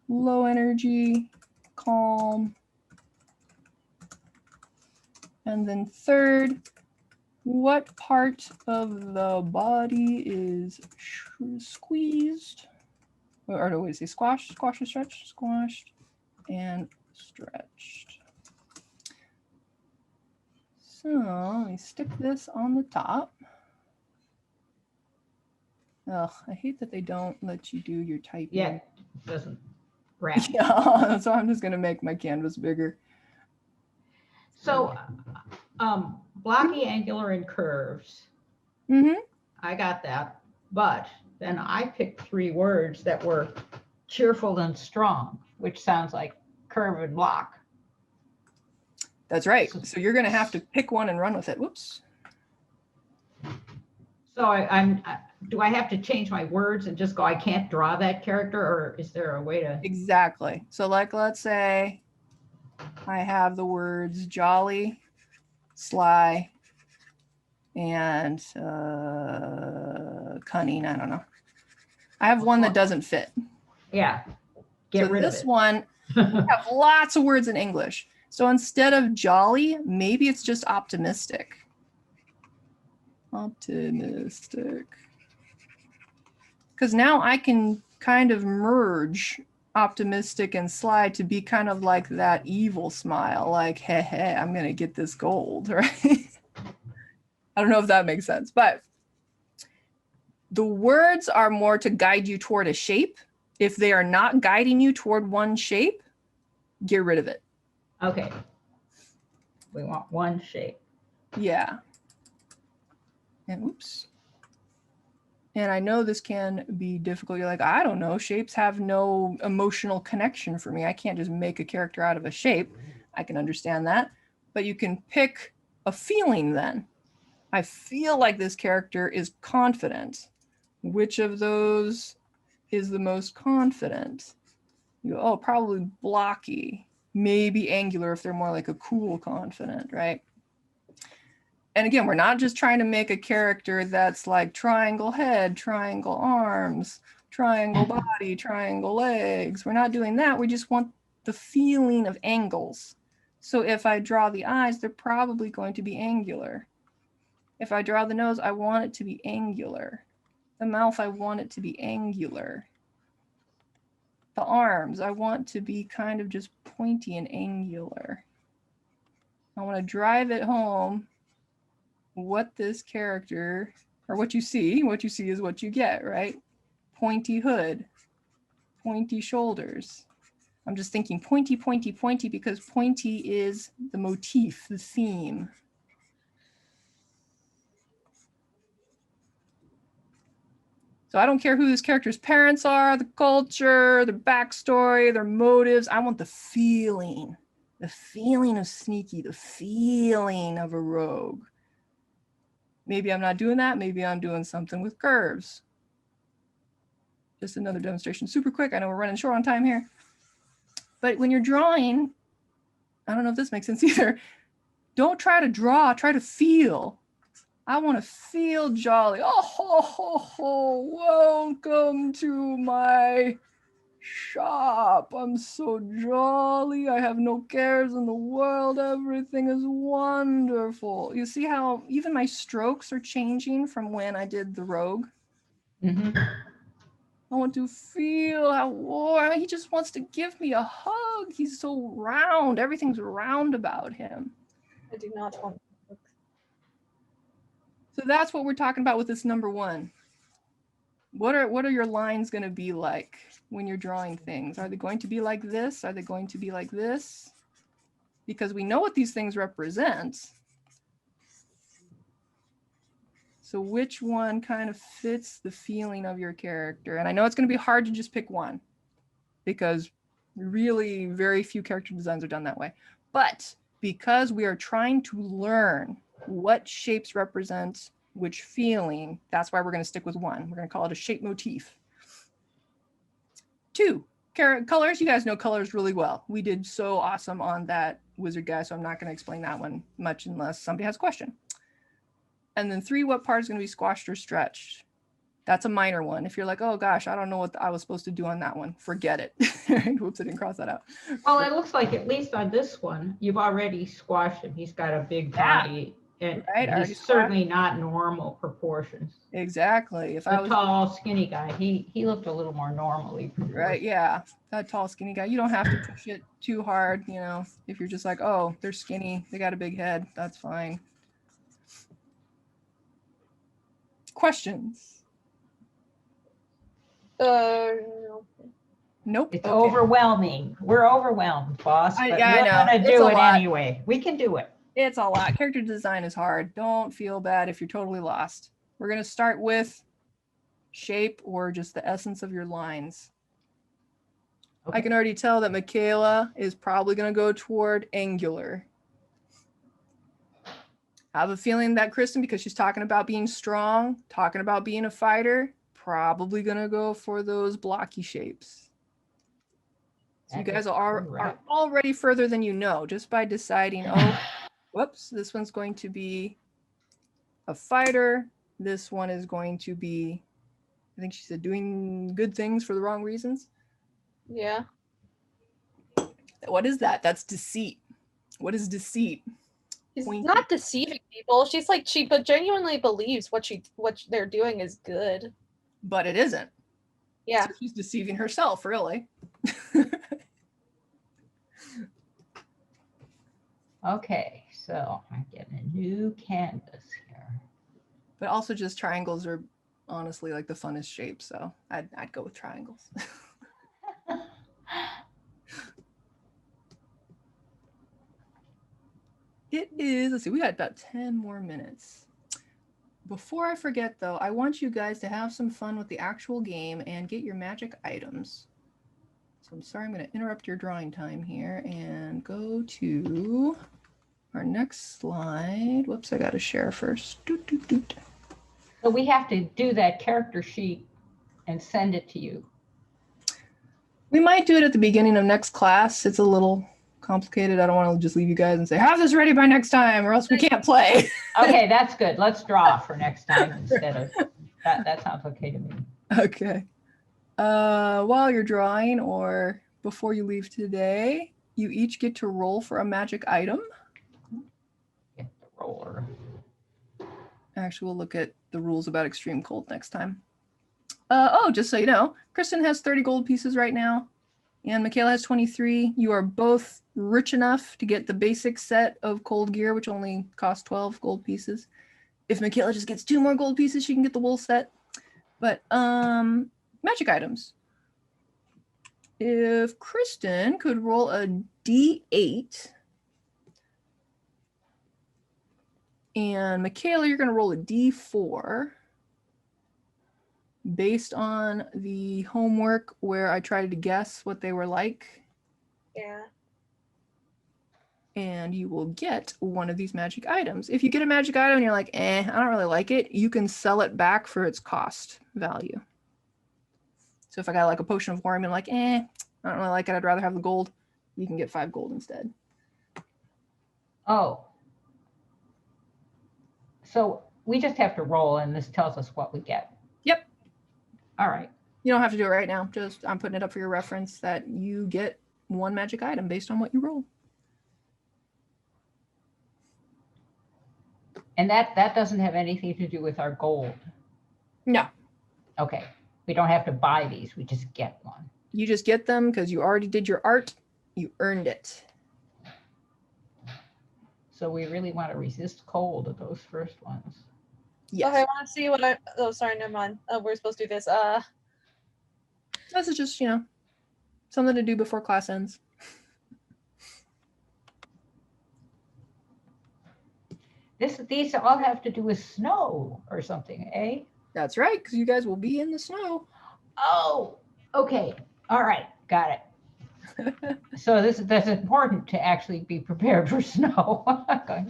low energy, calm. And then 3rd, what part of the body is squeezed? Or do we say squashed, squashed and stretched? Squashed and stretched. So let me stick this on the top. Ugh, I hate that they don't let you do your typing. Yeah, it doesn't wrap. Yeah, so I'm just gonna make my canvas bigger. So, blocky, angular, and curves. Mm-hmm. I got that. But then I picked 3 words that were cheerful and strong, which sounds like curve and block. That's right. So you're gonna have to pick one and run with it. Whoops. So do I have to change my words and just go, I can't draw that character, or is there a way to? Exactly. So like, let's say I have the words jolly, sly, and cunning. I don't know. I have one that doesn't fit. Yeah, get rid of this it. one, we have lots of words in English. So instead of jolly, maybe it's just optimistic. Optimistic. Because now I can kind of merge optimistic and sly to be kind of like that evil smile, like, hey, hey, I'm going to get this gold, right? I don't know if that makes sense, but the words are more to guide you toward a shape. If they are not guiding you toward one shape, get rid of it. Okay. We want one shape. Yeah. And oops. And I know this can be difficult. You're like, I don't know. Shapes have no emotional connection for me. I can't just make a character out of a shape. I can understand that. But you can pick a feeling then. I feel like this character is confident. Which of those is the most confident? You go, oh, probably blocky. Maybe angular if they're more like a cool confident, right? And again, we're not just trying to make a character that's like triangle head, triangle arms, triangle body, triangle legs. We're not doing that. We just want the feeling of angles. So if I draw the eyes, they're probably going to be angular. If I draw the nose, I want it to be angular. The mouth, I want it to be angular. The arms, I want to be kind of just pointy and angular. I want to drive it home what this character, or what you see is what you get, right? Pointy hood, pointy shoulders. I'm just thinking pointy, pointy, pointy because pointy is the motif, the theme. So I don't care who this character's parents are, the culture, their backstory, their motives. I want the feeling of sneaky, the feeling of a rogue. Maybe I'm not doing that. Maybe I'm doing something with curves. Just another demonstration, super quick. I know we're running short on time here. But when you're drawing, I don't know if this makes sense either. Don't try to draw, try to feel. I want to feel jolly. Oh, ho, ho, ho. Welcome to my shop. I'm so jolly. I have no cares in the world. Everything is wonderful. You see how even my strokes are changing from when I did the rogue? Mm-hmm. I want to feel how warm. He just wants to give me a hug. He's so round. Everything's round about him. I do not want. So that's what we're talking about with this number one. What are your lines going to be like when you're drawing things? Are they going to be like this? Are they going to be like this? Because we know what these things represent. So which one kind of fits the feeling of your character? And I know it's going to be hard to just pick one because really very few character designs are done that way. But because we are trying to learn what shapes represent which feeling, that's why we're going to stick with one. We're going to call it a shape motif. 2, colors. You guys know colors really well. We did so awesome on that wizard guy, so I'm not going to explain that one much unless somebody has a question. And then 3, what part is going to be squashed or stretched? That's a minor one. If you're like, oh gosh, I don't know what I was supposed to do on that one, forget it. Whoops, I didn't cross that out. Well, it looks like at least on this one, you've already squashed him. He's got a big body, and right, he's certainly not normal proportions. Exactly. If The I was tall, skinny guy, he looked a little more normally proportioned. right, yeah, that tall, skinny guy. You don't have to push it too hard, you know. If you're just like, oh, they're skinny, they got a big head, that's fine. Questions? No. Nope. It's Okay. overwhelming. We're overwhelmed, boss, but Yeah, I we're know. gonna It's do a it lot. anyway. We can do it. It's a lot. Character design is hard. Don't feel bad if you're totally lost. We're going to start with shape or just the essence of your lines. I Okay. can already tell that Michaela is probably going to go toward angular. I have a feeling that Kristen, because she's talking about being strong, talking about being a fighter, probably going to go for those blocky shapes. So you That guys is are correct. already further than you know just by deciding, oh, whoops, this one's going to be a fighter. This one is going to be, I think she said, doing good things for the wrong reasons. Yeah. What is that? That's deceit. What is deceit? She's Winky. not deceiving people. She's like but genuinely believes what they're doing is good. But it isn't. Yeah. So she's deceiving herself, really. Okay, so I get a new canvas here. But also just triangles are honestly like the funnest shape. So I'd go with triangles. It is, let's see, we got about 10 more minutes. Before I forget though, I want you guys to have some fun with the actual game and get your magic items. So I'm sorry, I'm going to interrupt your drawing time here and go to our next slide. Whoops, I got to share first. Doot, doot, doot. So we have to do that character sheet and send it to you. We might do it at the beginning of next class. It's a little complicated. I don't want to just leave you guys and say, have this ready by next time or else we can't play. Okay, that's good. Let's draw for next time instead of that. That sounds okay to me. Okay. While you're drawing or before you leave today, you each get to roll for a magic item. Get the roller. Actually, we'll look at the rules about extreme cold next time. Just so you know, Kristen has 30 gold pieces right now, and Michaela has 23. You are both rich enough to get the basic set of cold gear, which only costs 12 gold pieces. If Michaela just gets 2 more gold pieces, she can get the wool set. But magic items. If Kristen could roll a D8, and Michaela, you're going to roll a D4 based on the homework where I tried to guess what they were like. Yeah. And you will get one of these magic items. If you get a magic item and you're like, I don't really like it, you can sell it back for its cost value. So if I got like a potion of worm and I'm like, I don't really like it, I'd rather have the gold, you can get 5 gold instead. Oh. So we just have to roll and this tells us what we get. Yep. All right. You don't have to do it right now. Just I'm putting it up for your reference that you get 1 magic item based on what you roll. And that doesn't have anything to do with our gold. No. Okay. We don't have to buy these. We just get one. You just get them because you already did your art. You earned it. So we really want to resist cold of those first ones. Yes. Okay, I want to see what I. Oh, sorry, never mind. We're supposed to do this. This is just, something to do before class ends. These all have to do with snow or something, eh? That's right, because you guys will be in the snow. Oh, okay. All right. Got it. So that's important to actually be prepared for snow.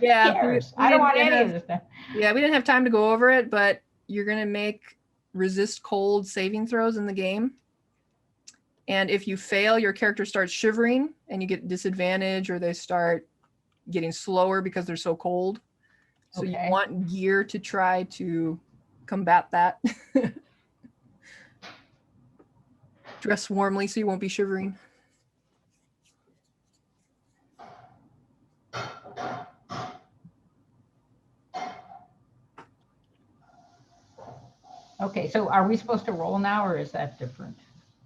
Yeah, I don't want didn't any of this stuff. Yeah, we didn't have time to go over it, but you're going to make resist cold saving throws in the game. And if you fail, your character starts shivering and you get disadvantage, or they start getting slower because they're so cold. So you Okay. want gear to try to combat that. Dress warmly so you won't be shivering. Okay, so are we supposed to roll now or is that different?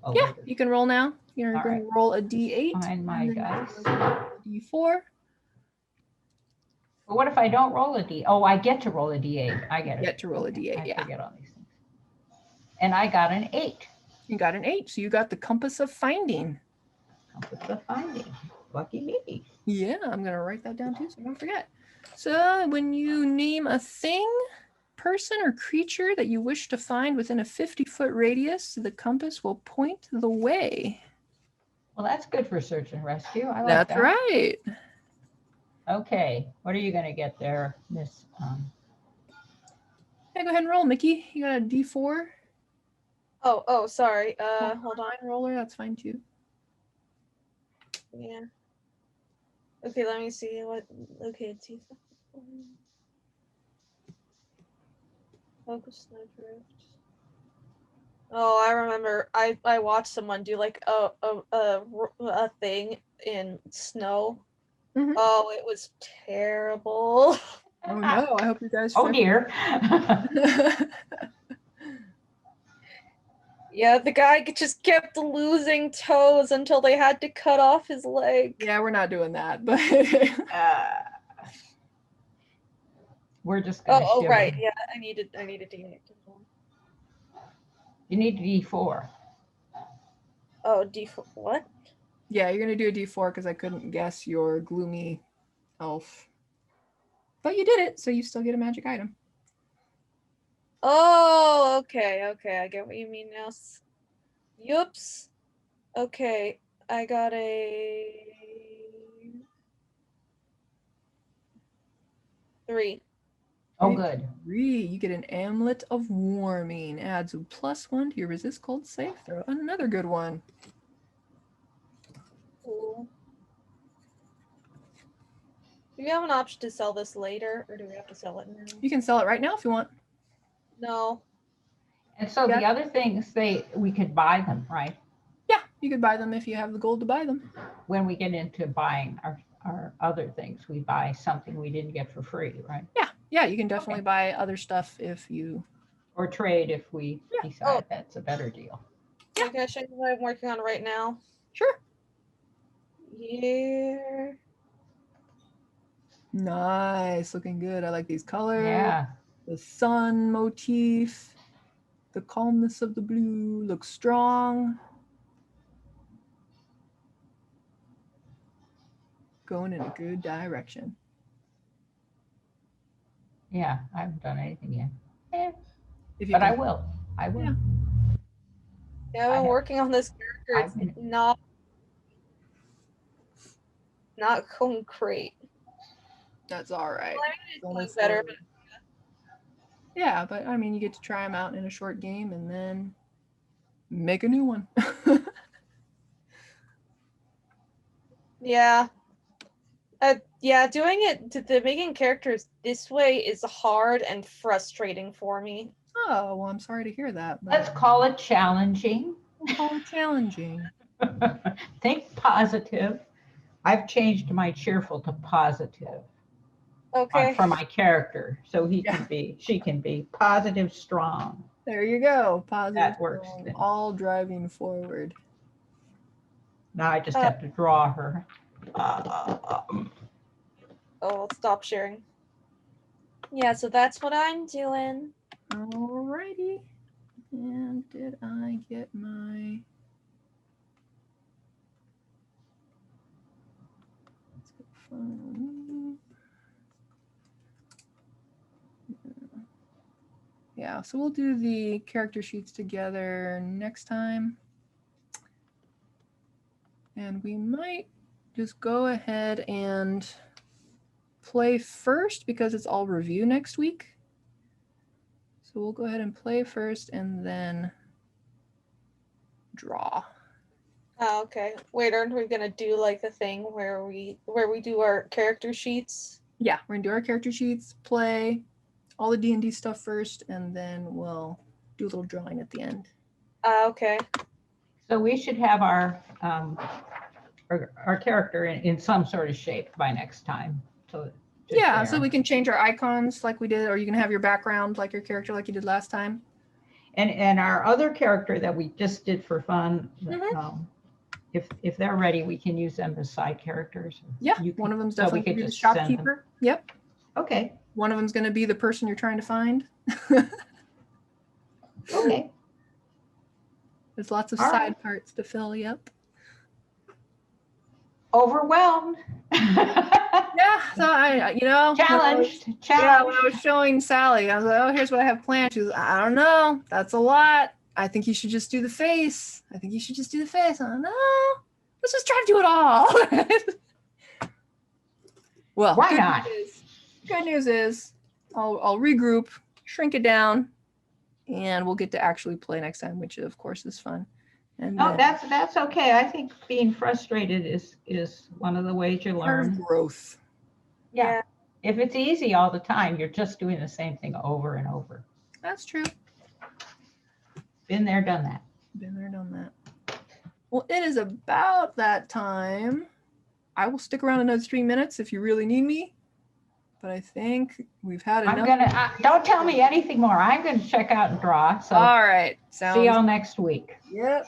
Oh, Yeah, later. you can roll now. You're All going to roll a D8. Find my and then dice. a D4. But what if I don't roll a D? Oh, I get to roll a D8. I get it. Get to roll a D8, I yeah. forget all these things. And I got an 8. You got an 8, so you got the compass of finding. Compass of finding. Lucky me. Yeah, I'm gonna write that down too so I don't forget. So when you name a thing, person, or creature that you wish to find within a 50-foot radius, the compass will point the way. Well, that's good for search and rescue. I like That's that. right. Okay, what are you going to get there, Miss? Yeah, go ahead and roll, Mickey. You got a D4. Oh, sorry. Hold on. Fine roller, that's fine too. Yeah. Okay, let me see what. Okay, it's Focus Snowdrift. Oh, I remember. I watched someone do like a thing in snow. Mhm. Oh, it was terrible. Oh no, I hope you guys. Oh dear. Yeah, the guy just kept losing toes until they had to cut off his leg. Yeah, we're not doing that, but We're just going to Oh, right. Yeah, I needed to D8. You need a D4. Oh, D4. What? yeah, you're gonna do a D4 because I couldn't guess your gloomy elf. But you did it, so you still get a magic item. Oh, okay, I get what you mean now. Yups. Okay, I got a 3. Oh, good. 3. You get an amulet of warming. Adds a +1 to your resist cold save throw. Another good one. Cool. Do we have an option to sell this later, or do we have to sell it now? You can sell it right now if you want. No. And so the other things, we could buy them, right? Yeah, you could buy them if you have the gold to buy them. When we get into buying our other things, we buy something we didn't get for free, right? Yeah, you can definitely buy other stuff if you. Or trade if we decide Oh. that's a better deal. Yeah. Can I show you what I'm working on right now? Sure. Yeah. Nice, looking good. I like these colors. Yeah. The sun motif, the calmness of the blue looks strong. Going in a good direction. Yeah, I haven't done anything yet. If you But I can- will. I will. Yeah. Yeah, I've I been have working on this character. 5 minutes. It's not going great. That's all right. Well, I mean, it's Only going better, for- Yeah, but I mean, you get to try them out in a short game and then make a new one. yeah. Yeah, doing it, the making characters this way is hard and frustrating for me. Oh, well, I'm sorry to hear that. But Let's call it challenging. we'll call it challenging. Think positive. I've changed my cheerful to positive Okay. for my character, so she can be positive, strong. There you go. Positive. That works strong, then. all driving forward. Now I just have to draw her. Oh, I'll stop sharing. Yeah, so that's what I'm doing. Alrighty. And did I get my... Let's go find... Yeah, so we'll do the character sheets together next time. And we might just go ahead and play first because it's all review next week. So we'll go ahead and play first and then draw. Oh, okay. Wait, aren't we gonna do like the thing where we do our character sheets? Yeah, we're gonna do our character sheets, play all the D&D stuff first, and then we'll do a little drawing at the end. Okay. So we should have our character in some sort of shape by next time. So Yeah, so we can change our icons like we did, or you can have your background like your character like you did last time. And our other character that we just did for fun, Mhm. if they're ready, we can use them as side characters. Yeah, You one of them's so we definitely could gonna be the just send them. shopkeeper. Yep. Okay, One of them's going to be the person you're trying to find. okay. There's lots of All side right. parts to fill. Yep. Overwhelmed. Yeah. So when I was- Challenged. Yeah, when I Challenged. was showing Sally, I was like, "Oh, here's what I have planned." She was, "I don't know. That's a lot. I think you should just do the face. I think you should just do the face." I don't know. Let's just try to do it all. Well, Why good not? Good news is, I'll regroup, shrink it down, and we'll get to actually play next time, which of course is fun. And No, then that's okay. I think being frustrated is one of the ways you part of learn. growth. Yeah. If it's easy all the time, you're just doing the same thing over and over. That's true. Been there, done that. Been there, done that. Well, it is about that time. I will stick around another 3 minutes if you really need me. But I think we've had enough. I'm gonna, don't tell me anything more. I'm gonna check out and draw. So All right. see y'all Sounds. next week. Yep.